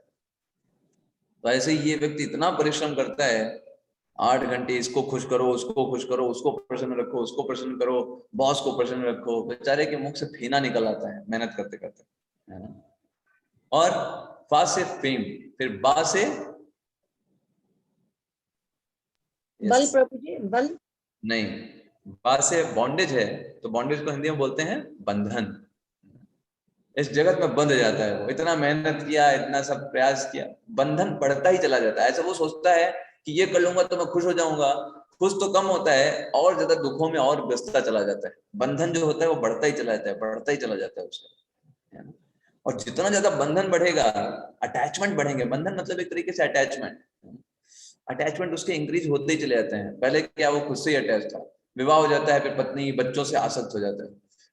तो ऐसे ही ये व्यक्ति इतना परिश्रम करता है, 8 घंटे इसको खुश करो, उसको खुश करो, उसको प्रसन्न रखो, उसको प्रसन्न करो, बॉस को प्रसन्न रखो, बेचारे के मुख से फेना निकल आता है मेहनत करते करते, है ना। और फा से फेम, फिर बा से बल प्रभु जी, बल नहीं, बा से बॉन्डेज है, तो बॉन्डेज को हिंदी में बोलते हैं बंधन। इस जगत में बंध जाता है वो, इतना मेहनत किया, इतना सब प्रयास किया, बंधन बढ़ता ही चला जाता है। ऐसा वो सोचता है कि ये कर लूंगा तो मैं खुश हो जाऊंगा, खुश तो कम होता है, और ज्यादा दुखों में और ग्रसता चला जाता है। बंधन जो होता है वो बढ़ता ही चला जाता है, बढ़ता ही चला जाता है उसका। और जितना ज्यादा बंधन बढ़ेगा, अटैचमेंट बढ़ेंगे। बंधन मतलब एक तरीके से अटैचमेंट उसके इंक्रीज होते ही चले जाते हैं। पहले क्या वो खुद से ही अटैच था, विवाह हो जाता है, फिर पत्नी बच्चों से आसक्त हो जाता है,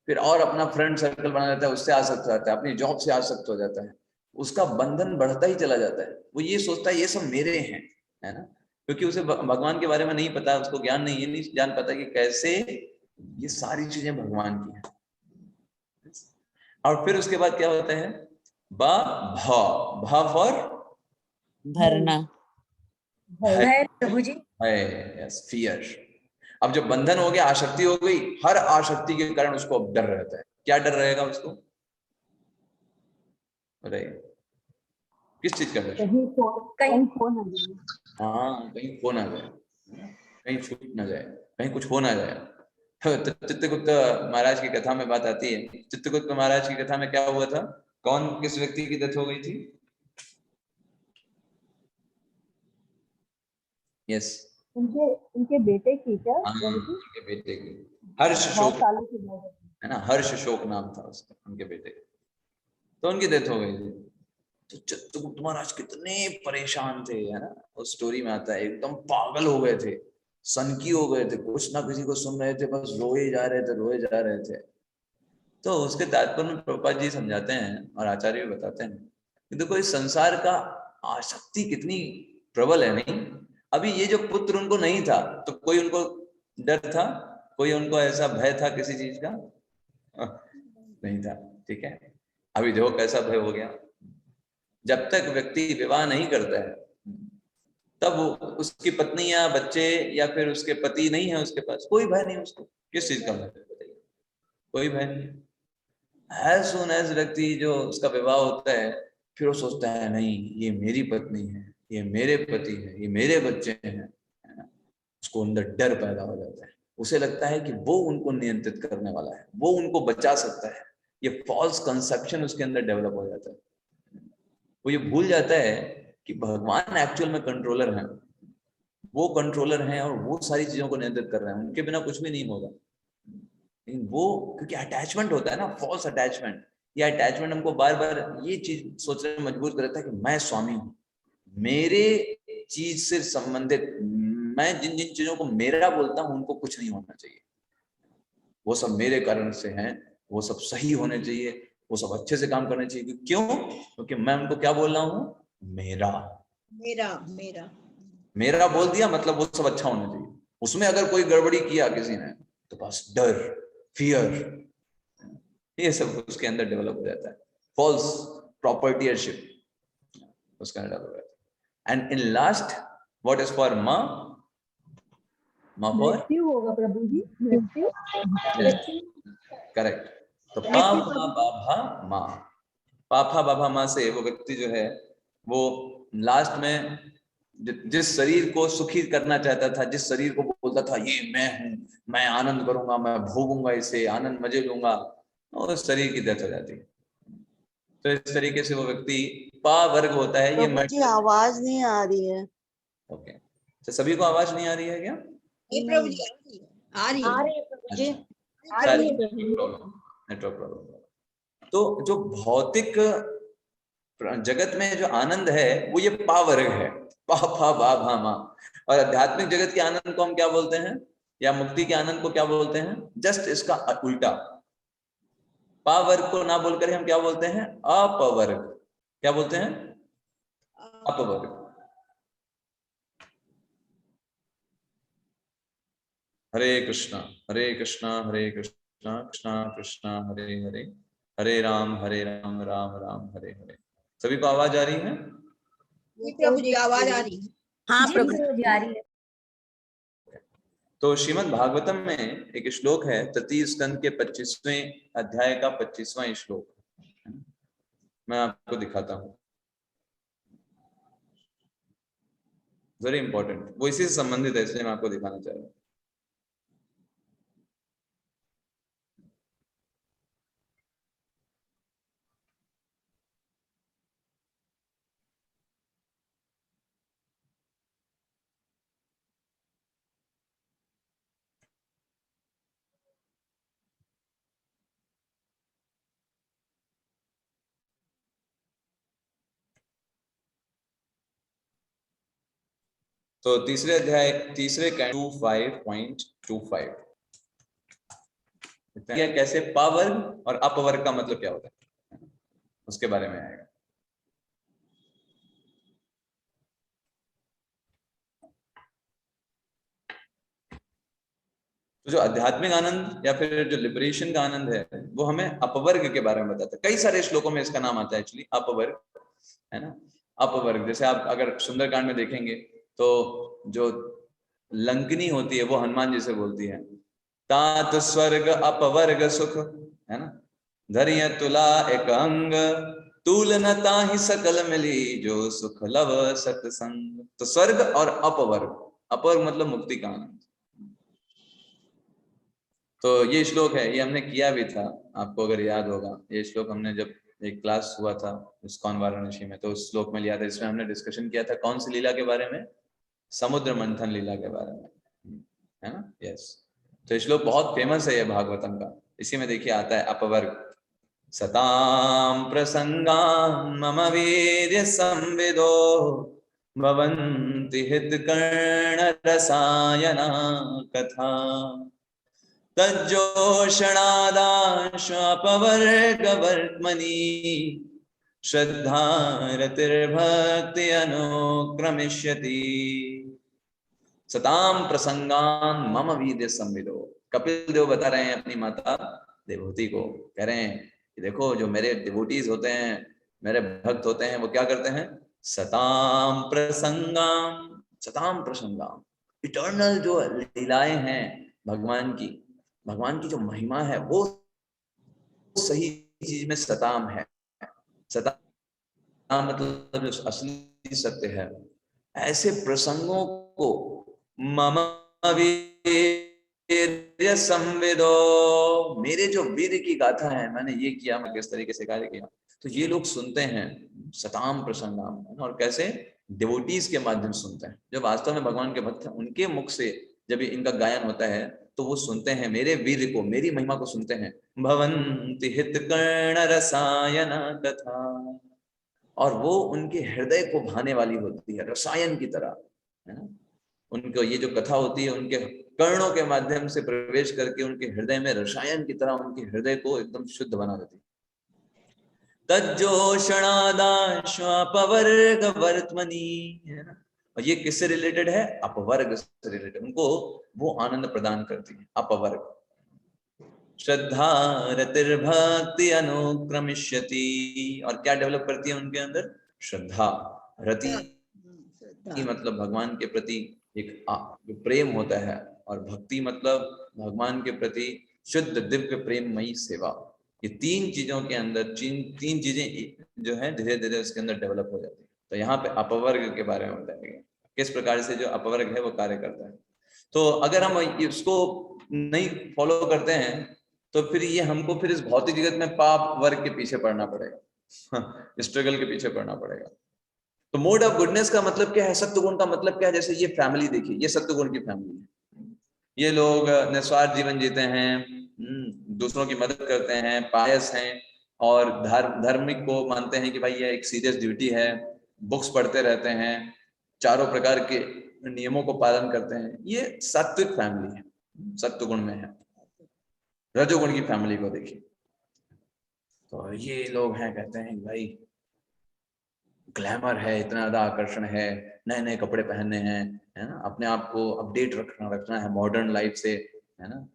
फिर और अपना फ्रेंड सर्कल बना लेता है, उससे आसक्त हो जाता है, अपनी जॉब से आसक्त हो जाता है, उसका बंधन बढ़ता ही चला जाता है। वो ये सोचता है ये सब मेरे हैं, है ना, क्योंकि उसे भगवान के बारे में नहीं पता, उसको ज्ञान नहीं, ये नहीं जान पाता कि कैसे ये सारी चीजें भगवान की हैं। और फिर उसके बाद क्या होता है, भा फॉर भरना, भय प्रभु जी, यस, फियर। अब जब बंधन हो गया, आसक्ति हो गई, हर आसक्ति के कारण उसको अब डर रहता है। क्या डर रहेगा उसको? बताइए, किस चीज का डर? कहीं फोन हाँ, कहीं खो ना जाए, कहीं छूट ना जाए, कहीं कुछ हो ना जाए। तो चित्रगुप्त महाराज की कथा में बात आती है, चित्रगुप्त महाराज की कथा में क्या हुआ था? कौन, किस व्यक्ति की डेथ हो गई थी? यस, उनके बेटे की क्या? उनके बेटे की, हर्ष शोक, है ना, हर्ष शोक नाम था उसका, उनके बेटे का। तो उनकी डेथ हो गई थी। तो चित्रगुप्त महाराज कितने परेशान थे, है ना, उस स्टोरी में आता है, एकदम पागल हो गए थे, सनकी हो गए थे, कुछ ना किसी को सुन रहे थे, बस रोए जा रहे थे। तो उसके तात्पर्य में प्रभुपाद जी समझाते हैं और आचार्य भी बताते हैं कि देखो इस संसार का आसक्ति कितनी प्रबल है। नहीं, अभी ये जो पुत्र उनको नहीं था, तो कोई उनको डर था, कोई उनको ऐसा भय था किसी चीज का? नहीं था, ठीक है। अभी देखो कैसा भय हो गया। जब तक व्यक्ति विवाह नहीं करता है, तब उसकी पत्नी या बच्चे या फिर उसके पति नहीं है उसके पास, कोई भय नहीं उसको। किस चीज का भय? बताइए, कोई भय नहीं। एज सून एज व्यक्ति जो उसका विवाह होता है, फिर वो सोचता है नहीं, ये मेरी पत्नी है, ये मेरे पति है, ये मेरे बच्चे हैं, है ना। उसको अंदर डर पैदा हो जाता है, उसे लगता है कि वो उनको नियंत्रित करने वाला है, वो उनको बचा सकता है। ये फॉल्स कंसेप्शन उसके अंदर डेवलप हो जाता है। वो ये भूल जाता है कि भगवान एक्चुअल में कंट्रोलर हैं, वो कंट्रोलर हैं और वो सारी चीजों को नियंत्रित कर रहे हैं, उनके बिना कुछ भी नहीं होगा। लेकिन वो, क्योंकि अटैचमेंट होता है ना, फॉल्स अटैचमेंट, ये अटैचमेंट हमको बार बार ये चीज सोचने में मजबूर करता है कि मैं स्वामी हूँ, मेरे चीज से संबंधित, मैं जिन जिन चीजों को मेरा बोलता हूँ उनको कुछ नहीं होना चाहिए, वो सब मेरे कारण से हैं, वो सब सही होने चाहिए, वो सब अच्छे से काम करने चाहिए। क्यों? क्योंकि मैं उनको क्या बोल रहा हूँ, मेरा मेरा मेरा मेरा बोल दिया, मतलब वो सब अच्छा होना चाहिए। उसमें अगर कोई गड़बड़ी किया किसी ने, तो बस डर, फियर, ये सब उसके अंदर डेवलप हो जाता है। फॉल्स प्रॉपर्टीयरशिप उसका डेवलप हो जाता है। And in last, what is for माँ फॉर मृत्यु होगा प्रभु जी, मृत्यु। करेक्ट। तो पाफा बाभा माँ, पाफा बाभा माँ से वो व्यक्ति जो है वो लास्ट में जिस शरीर को सुखी करना चाहता था, जिस शरीर को बोलता था ये मैं हूं, मैं आनंद करूंगा, मैं भोगूंगा इसे, आनंद मजे लूंगा, और उस शरीर की डेथ हो जाती है। तो इस तरीके से वो व्यक्ति पा वर्ग होता है। ये प्रभु जी आवाज नहीं आ रही है। ओके, तो सभी को आवाज नहीं आ रही है क्या? नहीं प्रभु जी, आ रही है, आ रही है प्रभु जी, अच्छा, आ रही है। Network problem. तो जो भौतिक जगत में जो आनंद है वो ये पा वर्ग है, पा फा बा भा मा। और आध्यात्मिक जगत के आनंद को हम क्या बोलते हैं, या मुक्ति के आनंद को क्या बोलते हैं? जस्ट इसका उल्टा, पा वर्ग को ना बोलकर हम क्या बोलते हैं? अपवर्ग। क्या बोलते हैं? अपवर्ग। हरे कृष्णा हरे कृष्णा हरे कृष्णा कृष्णा कृष्णा हरे हरे, हरे राम राम राम हरे हरे। सभी को आवाज आ रही है? प्रभु जी आवाज आ रही है। हाँ जी प्रभु प्रभु जी आ रही है। तो श्रीमद् भागवतम में एक श्लोक है, तृतीय स्कंद के 25वें अध्याय का 25वां श्लोक, मैं आपको दिखाता हूँ, वेरी इंपॉर्टेंट, वो इसी से संबंधित है, इसलिए मैं आपको दिखाना चाह रहा हूँ। तो तीसरे अध्याय तीसरे 25.25 कैसे पावर्ग और अपवर्ग का मतलब क्या होता है, उसके बारे में आएगा। तो जो आध्यात्मिक आनंद या फिर जो लिबरेशन का आनंद है वो हमें अपवर्ग के बारे में बताता है। कई सारे श्लोकों में इसका नाम आता है एक्चुअली, अपवर्ग, है ना। अपवर्ग जैसे आप अगर सुंदरकांड में देखेंगे तो जो लंकनी होती है वो हनुमान जी से बोलती है, तात स्वर्ग अपवर्ग सुख, है ना। धरिय तुला एक अंग, तूल न ताहि सकल मिली, जो सुख लव सत्संग। तो स्वर्ग और अपवर्ग, अपवर्ग मतलब मुक्ति का आनंद। तो ये श्लोक है, ये हमने किया भी था, आपको अगर याद होगा, ये श्लोक हमने जब एक क्लास हुआ था इस्कॉन वाराणसी में, तो उस श्लोक में लिया था। इसमें हमने डिस्कशन किया था कौन सी लीला के बारे में? समुद्र मंथन लीला के बारे में, है ना। यस, तो श्लोक बहुत फेमस है ये भागवतम का। इसी में देखिए आता है अपवर्ग, सताम प्रसंगान मम वीर्य संविदो, भवन्ति हितकर्ण रसायना कथा, तज्जोषणादाशपवर्गवर्त्मनि, श्रद्धारतिर्भक्ति अनुक्रमिष्यति। सताम प्रसंगान मम वीर्य संविदो। कपिल देव बता रहे हैं अपनी माता देवहूति को, कह रहे हैं कि देखो जो मेरे डिवोटीज होते हैं, मेरे भक्त होते हैं, वो क्या करते हैं? सताम प्रसंगाम, सताम प्रसंगाम, इटर्नल जो लीलाएं हैं भगवान की, भगवान की जो महिमा है वो सही चीज में सताम है। सताम मतलब जो असली सत्य है। ऐसे प्रसंगों को मम वीर्य संविदो, मेरे जो वीर की गाथा है, मैंने ये किया, मैं किस तरीके से कार्य किया, तो ये लोग सुनते हैं। सताम प्रसंगाम, और कैसे? डिवोटीज के माध्यम से सुनते हैं। जो वास्तव में भगवान के भक्त हैं उनके मुख से जब इनका गायन होता है तो वो सुनते हैं मेरे वीर को, मेरी महिमा को सुनते हैं। भवन्ति हितकर्ण रसायना कथा, और वो उनके हृदय को भाने वाली होती है, रसायन की तरह, है ना। उनको ये जो कथा होती है उनके कर्णों के माध्यम से प्रवेश करके उनके हृदय में रसायन की तरह उनके हृदय को एकदम शुद्ध बना देती है। तज्जोषणादाश्वापवर्ग वर्त्मनि, है ना। और ये किससे रिलेटेड है? अपवर्ग से रिलेटेड, उनको वो आनंद प्रदान करती है, अपवर्ग। श्रद्धा रतिर्भक्ति अनुक्रमिष्यति, और क्या डेवलप करती है उनके अंदर? श्रद्धा। रति मतलब भगवान के प्रति एक जो प्रेम होता है, और भक्ति मतलब भगवान के प्रति शुद्ध दिव्य प्रेममयी सेवा। ये तीन चीजों के अंदर तीन चीजें जो है धीरे धीरे उसके अंदर डेवलप हो जाती है। तो यहाँ पे अपवर्ग के बारे में बताया गया किस प्रकार से जो अपवर्ग है वो कार्य करता है। तो अगर हम इसको नहीं फॉलो करते हैं तो फिर ये हमको फिर इस भौतिक जगत में पाप वर्ग के पीछे पड़ना पड़ेगा, स्ट्रगल के पीछे पड़ना पड़ेगा। तो मोड ऑफ गुडनेस का मतलब क्या है, सत्वगुण का मतलब क्या है? जैसे ये फैमिली देखिए, ये सत्वगुण की फैमिली है। ये लोग निस्वार्थ जीवन जीते हैं, दूसरों की मदद करते हैं, पायस हैं और धार्मिक को मानते हैं कि भाई ये एक सीरियस ड्यूटी है, बुक्स पढ़ते रहते हैं, चारों प्रकार के नियमों को पालन करते हैं। ये सात्विक फैमिली है, सत्वगुण में है। रजोगुण की फैमिली को देखिए तो ये लोग हैं, कहते हैं भाई ग्लैमर है, इतना ज्यादा आकर्षण है, नए नए कपड़े पहनने हैं, है ना, अपने आप को अपडेट रखना है मॉडर्न लाइफ से, है ना,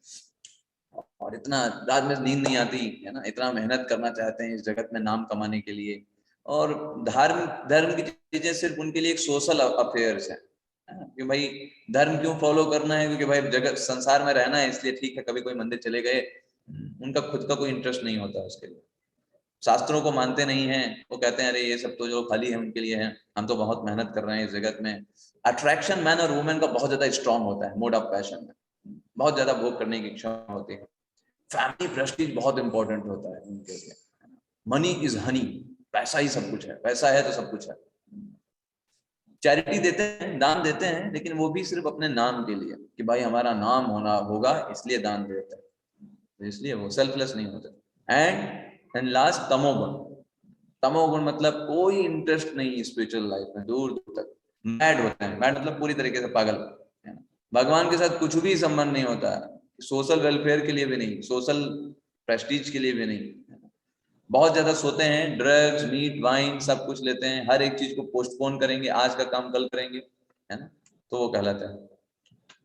और इतना रात में नींद नहीं आती है ना, इतना मेहनत करना चाहते हैं इस जगत में नाम कमाने के लिए। और धर्म की चीजें सिर्फ उनके लिए एक सोशल अफेयर्स है कि भाई धर्म क्यों फॉलो करना है, क्योंकि भाई जगत संसार में रहना है इसलिए ठीक है, कभी कोई मंदिर चले गए, उनका खुद का कोई इंटरेस्ट नहीं होता उसके लिए, शास्त्रों को मानते नहीं हैं। वो कहते हैं अरे ये सब तो जो खाली है उनके लिए है, हम तो बहुत मेहनत कर रहे हैं इस जगत में। अट्रैक्शन मैन और वुमेन का बहुत ज्यादा स्ट्रांग होता है मोड ऑफ पैशन में, बहुत ज्यादा भोग करने की इच्छा होती है। फैमिली प्रेस्टीज बहुत इंपॉर्टेंट होता है उनके लिए। मनी इज हनी, पैसा ही सब कुछ है, पैसा है तो सब कुछ है। चैरिटी देते हैं, दान देते हैं, लेकिन वो भी सिर्फ अपने नाम के लिए कि भाई हमारा नाम होगा इसलिए दान देते हैं, तो इसलिए वो सेल्फलेस नहीं होते। एंड लास्ट तमोगुण। तमोगुण मतलब कोई इंटरेस्ट नहीं स्पिरिचुअल लाइफ में, दूर दूर तक मैड होते हैं। मैड मतलब पूरी तरीके से पागल, भगवान के साथ कुछ भी संबंध नहीं होता, सोशल वेलफेयर के लिए भी नहीं, सोशल प्रेस्टीज के लिए भी नहीं, बहुत ज्यादा सोते हैं, ड्रग्स मीट वाइन सब कुछ लेते हैं, हर एक चीज को पोस्टपोन करेंगे, आज का काम कल करेंगे, है ना, तो वो कहलाता है।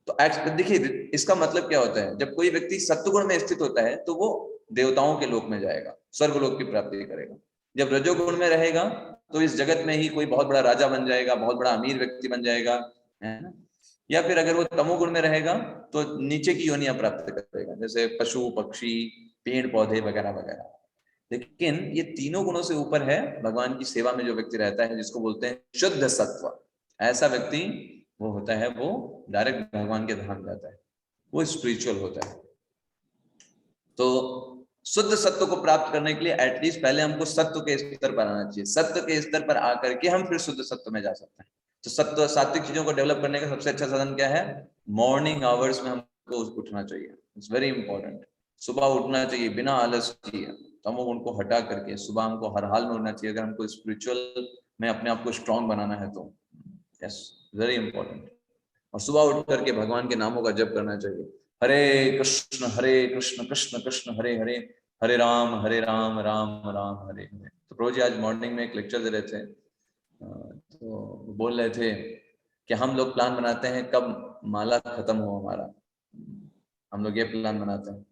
तो देखिए इसका मतलब क्या होता है, जब कोई व्यक्ति सत्वगुण में स्थित होता है तो वो देवताओं के लोक में जाएगा, स्वर्गलोक की प्राप्ति करेगा। जब रजोगुण में रहेगा तो इस जगत में ही कोई बहुत बड़ा राजा बन जाएगा, बहुत बड़ा अमीर व्यक्ति बन जाएगा, है ना। या फिर अगर वो तमोगुण में रहेगा तो नीचे की योनियां प्राप्त करेगा, जैसे पशु पक्षी पेड़ पौधे वगैरह वगैरह। लेकिन ये तीनों गुणों से ऊपर है भगवान की सेवा में जो व्यक्ति रहता है, जिसको बोलते हैं शुद्ध सत्व, ऐसा व्यक्ति वो होता है, वो डायरेक्ट भगवान के धाम जाता है, वो स्पिरिचुअल होता है। तो शुद्ध सत्व को प्राप्त करने के लिए एटलीस्ट पहले हमको सत्व के स्तर पर आना चाहिए, सत्व के स्तर पर आकर के हम फिर शुद्ध सत्व में जा सकते हैं। तो सत्व सात्विक चीजों को डेवलप करने का सबसे अच्छा साधन क्या है? मॉर्निंग आवर्स में हमको उठना चाहिए, इट्स वेरी इंपॉर्टेंट। सुबह उठना चाहिए बिना आलस किए, तमोगुण को हटा करके सुबह हमको हर हाल में उठना चाहिए, अगर हमको स्पिरिचुअल में अपने आप को स्ट्रॉन्ग बनाना है तो। Yes, very important. और सुबह उठ करके भगवान के नामों का जप करना चाहिए, हरे कृष्ण कृष्ण कृष्ण हरे हरे, हरे राम राम राम हरे हरे। तो प्रभु जी आज मॉर्निंग में एक लेक्चर दे रहे थे, तो बोल रहे थे कि हम लोग प्लान बनाते हैं कब माला खत्म हो हमारा, हम लोग ये प्लान बनाते हैं,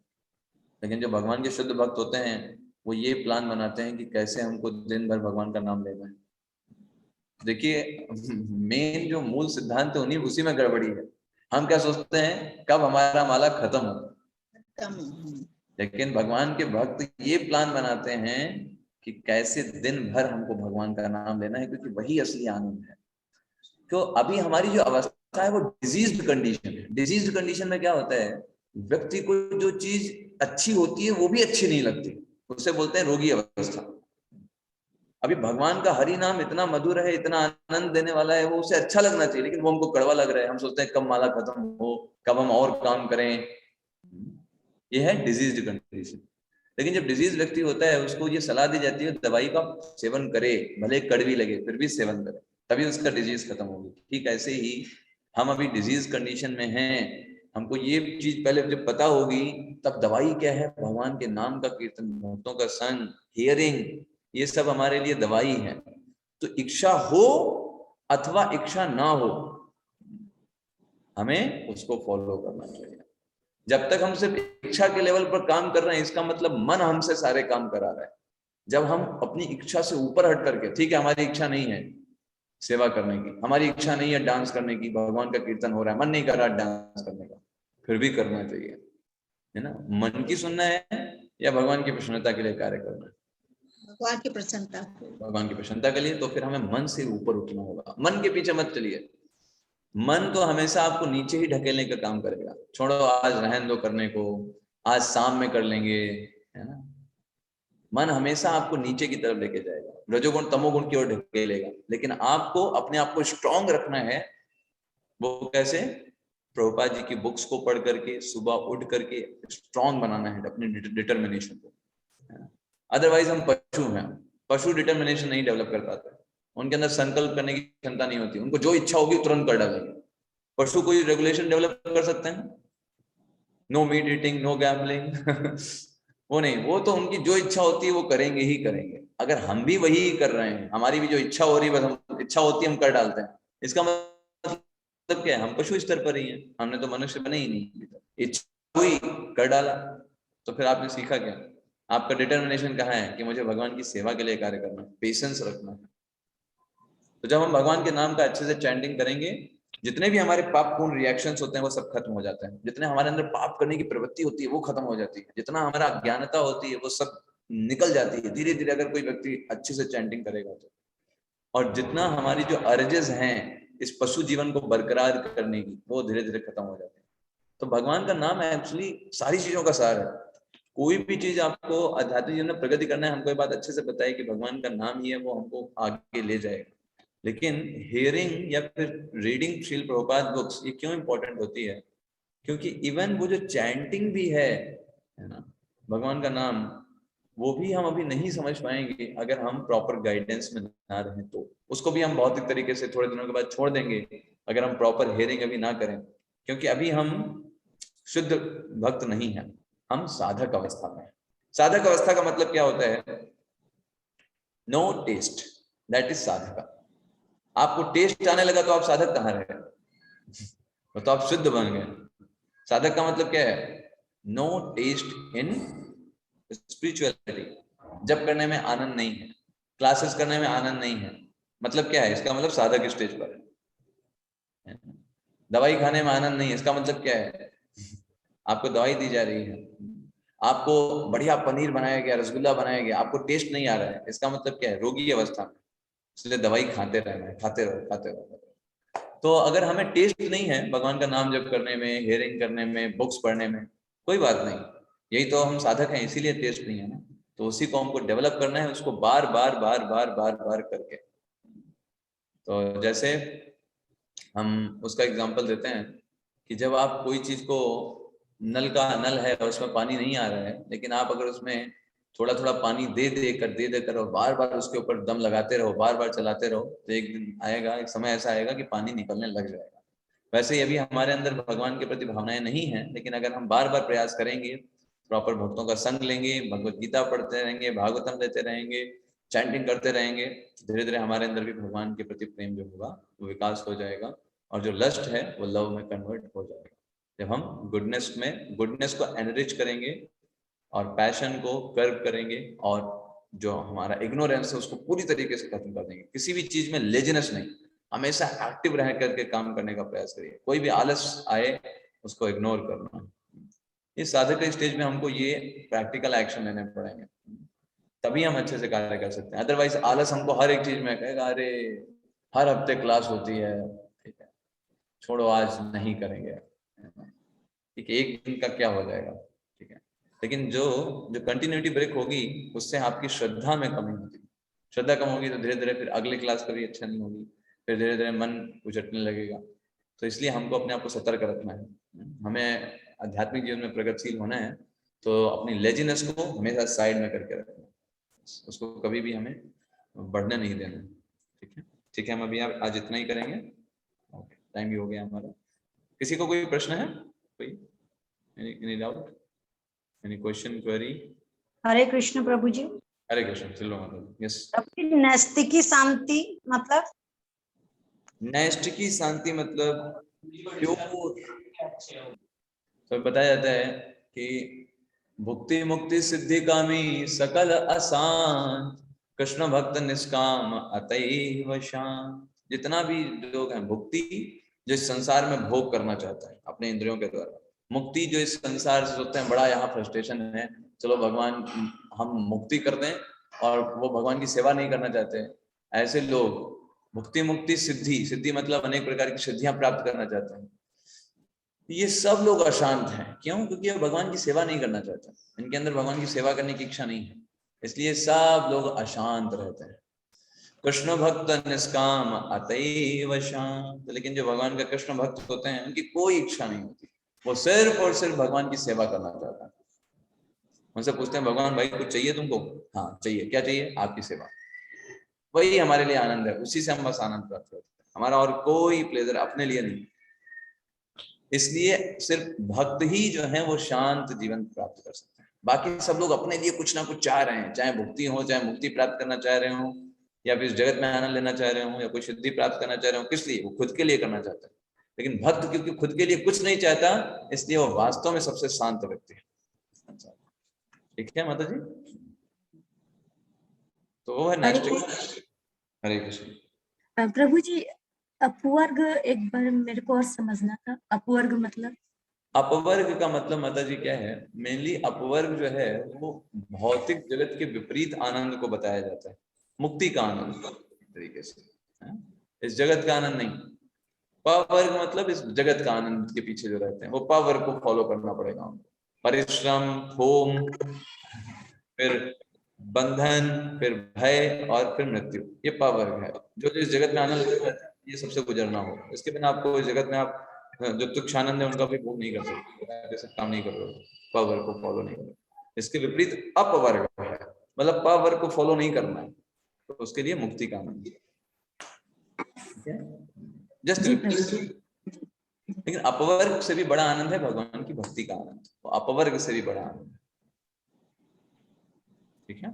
लेकिन जो भगवान के शुद्ध भक्त होते हैं वो ये प्लान बनाते हैं कि कैसे हमको दिन भर भगवान का नाम लेना है। देखिए मेन जो मूल सिद्धांत है उसी में गड़बड़ी है। हम क्या सोचते हैं कब हमारा माला खत्म हो, लेकिन भगवान के भक्त ये प्लान बनाते हैं कि कैसे दिन भर हमको भगवान का नाम लेना है, क्योंकि वही असली आनंद है। तो अभी हमारी जो अवस्था है वो डिजीज्ड कंडीशन है। डिजीज्ड कंडीशन में क्या होता है, व्यक्ति को जो चीज अच्छी होती है वो भी अच्छी नहीं लगती, उसे बोलते हैं रोगी अवस्था। अभी भगवान का हरि नाम इतना मधुर है, इतना आनंद देने वाला है, वो उसे अच्छा लगना चाहिए, लेकिन वो हमको कड़वा लग रहा है। हम सोचते हैं कब माला खत्म हो, कब हम और काम करें। ये है डिजीज्ड कंडीशन। लेकिन जब डिजीज व्यक्ति होता है उसको ये सलाह दी जाती है दवाई का सेवन करे, भले कड़वी लगे फिर भी सेवन करे, तभी उसका डिजीज खत्म होगी। ठीक ऐसे ही हम अभी डिजीज कंडीशन में हैं, हमको ये चीज पहले जब पता होगी तब दवाई क्या है, भगवान के नाम का कीर्तन, भक्तों का संग, हियरिंग, ये सब हमारे लिए दवाई है। तो इच्छा हो अथवा इच्छा ना हो, हमें उसको फॉलो करना चाहिए। जब तक हम सिर्फ इच्छा के लेवल पर काम कर रहे हैं, इसका मतलब मन हमसे सारे काम करा रहा है। जब हम अपनी इच्छा से ऊपर हट करके, ठीक है हमारी इच्छा नहीं है सेवा करने की, हमारी इच्छा नहीं है डांस करने की, भगवान का कीर्तन हो रहा है, मन नहीं कर रहा डांस करने का, फिर भी करना चाहिए। है ना? मन की सुनना है या भगवान की प्रसन्नता के लिए कार्य करना है? भगवान की प्रसन्नता। भगवान की प्रसन्नता के लिए। तो फिर हमें मन से ऊपर उठना होगा, मन के पीछे मत चलिए। मन तो हमेशा आपको नीचे ही ढकेलने का काम करेगा। छोड़ो, आज रहन दो करने को, आज शाम में कर लेंगे, है ना? मन हमेशा आपको नीचे की तरफ लेके जाएगा, रजोगुण तमोगुण की ओर ढकेलेगा। लेकिन आपको अपने आप को स्ट्रांग रखना है। वो कैसे? प्रभुपाद जी की बुक्स को पढ़ करके, सुबह उठ करके स्ट्रांग बनाना है अपनी डिटर्मिनेशन को। अदरवाइज हम पशु हैं, पशु डिटर्मिनेशन नहीं डेवलप कर पाते, उनके अंदर संकल्प करने की क्षमता नहीं होती, उनको जो इच्छा होगी तुरंत कर डालेंगे। पशु कोई रेगुलेशन डेवलप कर सकते हैं? No meat eating, no gambling वो नहीं, वो तो उनकी जो इच्छा होती है वो करेंगे ही करेंगे। अगर हम भी वही कर रहे हैं, हमारी भी जो इच्छा हो रही है, बस हम इच्छा होती है हम कर डालते हैं, इसका मतलब क्या है? हम पशु स्तर पर ही हैं, हमने तो मनुष्य बने ही नहीं। इच्छा हुई, कर डाला, तो फिर आपने सीखा क्या? आपका डिटर्मिनेशन कहाँ है कि मुझे भगवान की सेवा के लिए कार्य करना है, पेशेंस रखना है। तो जब हम भगवान के नाम का अच्छे से चैंटिंग करेंगे, जितने भी हमारे पापपूर्ण रिएक्शंस होते हैं वो सब खत्म हो जाते हैं। जितने हमारे अंदर पाप करने की प्रवृत्ति होती है वो खत्म हो जाती है। जितना हमारा अज्ञानता होती है वो सब निकल जाती है धीरे धीरे, अगर कोई व्यक्ति अच्छे से चैंटिंग करेगा तो। और जितना हमारी जो अर्जेस हैं इस पशु जीवन को बरकरार करने की, वो धीरे धीरे खत्म हो जाती है। तो भगवान का नाम एक्चुअली सारी चीजों का सार है। कोई भी चीज आपको आध्यात्मिक जीवन में प्रगति करना है, हमको ये बात अच्छे से बताइए कि भगवान का नाम ही है वो हमको आगे ले जाएगा। लेकिन हियरिंग या फिर रीडिंग श्रील प्रभुपाद बुक्स ये क्यों इंपॉर्टेंट होती है? क्योंकि इवन वो जो चैंटिंग भी है ना, भगवान का नाम, वो भी हम अभी नहीं समझ पाएंगे अगर हम प्रॉपर गाइडेंस में ना रहें। तो उसको भी हम भौतिक तरीके से थोड़े दिनों के बाद छोड़ देंगे अगर हम प्रॉपर हियरिंग अभी ना करें। क्योंकि अभी हम शुद्ध भक्त नहीं है, हम साधक अवस्था में है। साधक अवस्था का मतलब क्या होता है? नो टेस्ट, दैट इज साधका। आपको टेस्ट आने लगा तो आप साधक कहाँ रहे? तो आप शुद्ध बन गए। साधक का मतलब क्या है? No taste in spirituality. जब करने में आनंद नहीं है, क्लासेस करने में आनंद नहीं है, मतलब क्या है? इसका मतलब साधक स्टेज पर है। दवाई खाने में आनंद नहीं है, इसका मतलब क्या है? आपको दवाई दी जा रही है, आपको बढ़िया पनीर बनाया गया, रसगुल्ला बनाया गया, आपको टेस्ट नहीं आ रहा है, इसका मतलब क्या है? रोगी अवस्था में, इसलिए दवाई खाते रहना है, खाते रहो खाते रहो। तो अगर हमें टेस्ट नहीं है भगवान का नाम जप करने में, हियरिंग करने में, बुक्स पढ़ने में, कोई बात नहीं, यही तो हम साधक हैं, इसीलिए टेस्ट नहीं है ना। तो उसी को हमको डेवलप करना है, उसको बार बार बार बार बार बार करके। तो जैसे हम उसका एग्जांपल देते हैं कि जब आप कोई चीज को, नल है और उसमें पानी नहीं आ रहा है, लेकिन आप अगर उसमें थोड़ा थोड़ा पानी दे देकर और बार बार उसके ऊपर दम लगाते रहो, बार बार चलाते रहो, तो एक दिन आएगा, एक समय ऐसा आएगा कि पानी निकलने लग जाएगा। वैसे ही अभी हमारे अंदर भगवान के प्रति भावनाएं नहीं है, लेकिन अगर हम बार बार प्रयास करेंगे, प्रॉपर भक्तों का संग लेंगे, भगवत गीता पढ़ते रहेंगे, भागवतम लेते रहेंगे, चैंटिंग करते रहेंगे, धीरे धीरे हमारे अंदर भी भगवान के प्रति प्रेम जो होगा वो विकास हो जाएगा, और जो लस्ट है वो लव में कन्वर्ट हो जाएगा। जब हम गुडनेस को एनरिच करेंगे और पैशन को कर्व करेंगे, और जो हमारा इग्नोरेंस है उसको पूरी तरीके से खत्म कर देंगे। किसी भी चीज में लेजीनेस नहीं, हमेशा एक्टिव रह करके काम करने का प्रयास करिए। कोई भी आलस आए उसको इग्नोर करना। इस साधक के स्टेज में हमको ये प्रैक्टिकल एक्शन लेने पड़ेंगे, तभी हम अच्छे से कार्य कर सकते हैं। अदरवाइज आलस हमको हर एक चीज में कहेगा, अरे हर हफ्ते क्लास होती है, ठीक है छोड़ो आज नहीं करेंगे, ठीक है एक दिन का क्या हो जाएगा, ठीक है। लेकिन जो कंटिन्यूटी ब्रेक होगी उससे आपकी श्रद्धा में कमी होती है। श्रद्धा कम होगी तो धीरे धीरे फिर अगली क्लास कभी अच्छा नहीं होगी, फिर धीरे धीरे मन उचटने लगेगा। तो इसलिए हमको अपने आप को सतर्क रखना है। हमें आध्यात्मिक जीवन में प्रगतिशील होना है तो अपनी लेजीनेस को हमेशा साइड में करके रखना है, उसको कभी भी हमें बढ़ने नहीं देना। ठीक है, ठीक है, हम अभी आज इतना ही करेंगे। ओके, टाइम भी हो गया हमारा। किसी को कोई प्रश्न है? कोई any doubt, any question, query? हरे कृष्ण प्रभु जी। हरे कृष्ण। चलो मतलब यस। नैष्ठिकी शांति मतलब? नैष्ठिकी शांति मतलब तो बताया जाता है कि भुक्ति मुक्ति सिद्धि कामी सकल असान, कृष्ण भक्त निष्काम अतैव शांत। जितना भी लोग हैं, भुक्ति जो संसार में भोग करना चाहता है अपने इंद्रियों के द्वारा, मुक्ति जो इस संसार से सोचते हैं बड़ा यहाँ फ्रस्ट्रेशन है, चलो भगवान हम मुक्ति कर दें, और वो भगवान की सेवा नहीं करना चाहते। ऐसे लोग मुक्ति मुक्ति सिद्धि, सिद्धि मतलब अनेक प्रकार की सिद्धियां प्राप्त करना चाहते हैं। ये सब लोग अशांत हैं। क्यों? क्योंकि ये भगवान की सेवा नहीं करना चाहते, इनके अंदर भगवान की सेवा करने की इच्छा नहीं है, इसलिए सब लोग अशांत रहते हैं। कृष्ण भक्त निष्काम अतैव शांत। लेकिन जो भगवान का कृष्ण भक्त होते हैं उनकी कोई इच्छा नहीं होती, वो सिर्फ और सिर्फ भगवान की सेवा करना चाहता है। उनसे पूछते हैं भगवान भाई कुछ चाहिए तुमको? हाँ चाहिए। क्या चाहिए? आपकी सेवा। वही हमारे लिए आनंद है, उसी से हम बस आनंद प्राप्त करते हैं, हमारा और कोई प्लेजर अपने लिए नहीं। इसलिए सिर्फ भक्त ही जो है वो शांत जीवन प्राप्त कर सकते हैं। बाकी सब लोग अपने लिए कुछ ना कुछ चाह रहे हैं, चाहे भक्ति हो, चाहे मुक्ति प्राप्त करना चाह रहे हो, या फिर इस जगत में आनंद लेना चाह रहे हो, या कोई सिद्धि प्राप्त करना चाह रहे हो। किस लिए? वो खुद के लिए करना चाहते हैं। लेकिन भक्त क्योंकि खुद के लिए कुछ नहीं चाहता, इसलिए वो वास्तव में सबसे शांत व्यक्ति है। अच्छा ठीक है माता जी, तो वो है नेक्स्ट। हरे कृष्ण। प्रभु जी अपवर्ग एक बार मेरे को और समझना था। अपवर्ग मतलब? अपवर्ग का मतलब माता जी क्या है? मेनली अपवर्ग जो है वो भौतिक जगत के विपरीत आनंद को बताया जाता है। मुक्ति का आनंद तरीके से, इस जगत का आनंद नहीं। पवर्ग मतलब इस जगत का आनंद के पीछे जो रहते हैं, वो पवर्ग को फॉलो करना पड़ेगा उनको। परिश्रम, होम, फिर बंधन, फिर भय, और फिर मृत्यु, ये पवर्ग है। जो जिस जगत में आनंद लेता है ये सबसे गुजरना होगा। इसके बिना आपको इस जगत में आप जो तुच्छ आनंद है उनका भी भोग नहीं कर सकते, जैसे काम नहीं कर रहे, पवर्ग को फॉलो नहीं कर रहे। इसके विपरीत अपवर्ग है, मतलब पवर्ग को फॉलो नहीं करना है, तो उसके लिए मुक्ति का आनंद है। जस्ट लेकिन अपवर्ग से भी बड़ा आनंद है भगवान की भक्ति का आनंद, तो अपवर्ग से भी बड़ा आनंद है। ठीक है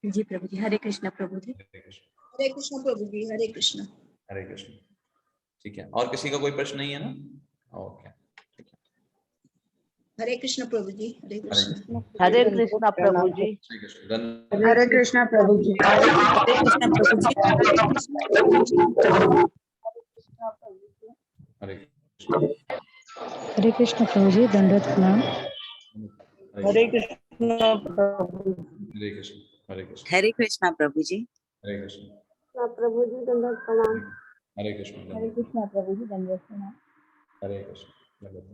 जी प्रभु जी। हरे कृष्ण प्रभु जी। हरे कृष्ण। हरे कृष्ण प्रभु जी। हरे कृष्ण। हरे कृष्ण। ठीक है, और किसी का कोई प्रश्न नहीं है ना? ओके ठीक है। हरे कृष्ण प्रभु जी। हरे कृष्ण। हरे कृष्णा प्रभु जी। हरे कृष्ण। हरे कृष्णा प्रभु जी। हरे कृष्ण प्रभु जी। हरे कृष्ण। हरे कृष्ण प्रभु जी, दंडवत प्रणाम। हरे कृष्णा प्रभु जी। हरे कृष्ण। हरे कृष्ण। हरे कृष्णा प्रभु जी। हरे कृष्ण। प्रभु जी दंडवत प्रणाम। हरे कृष्ण। हरे कृष्णा प्रभु जी, दंडवत प्रणाम। हरे कृष्ण।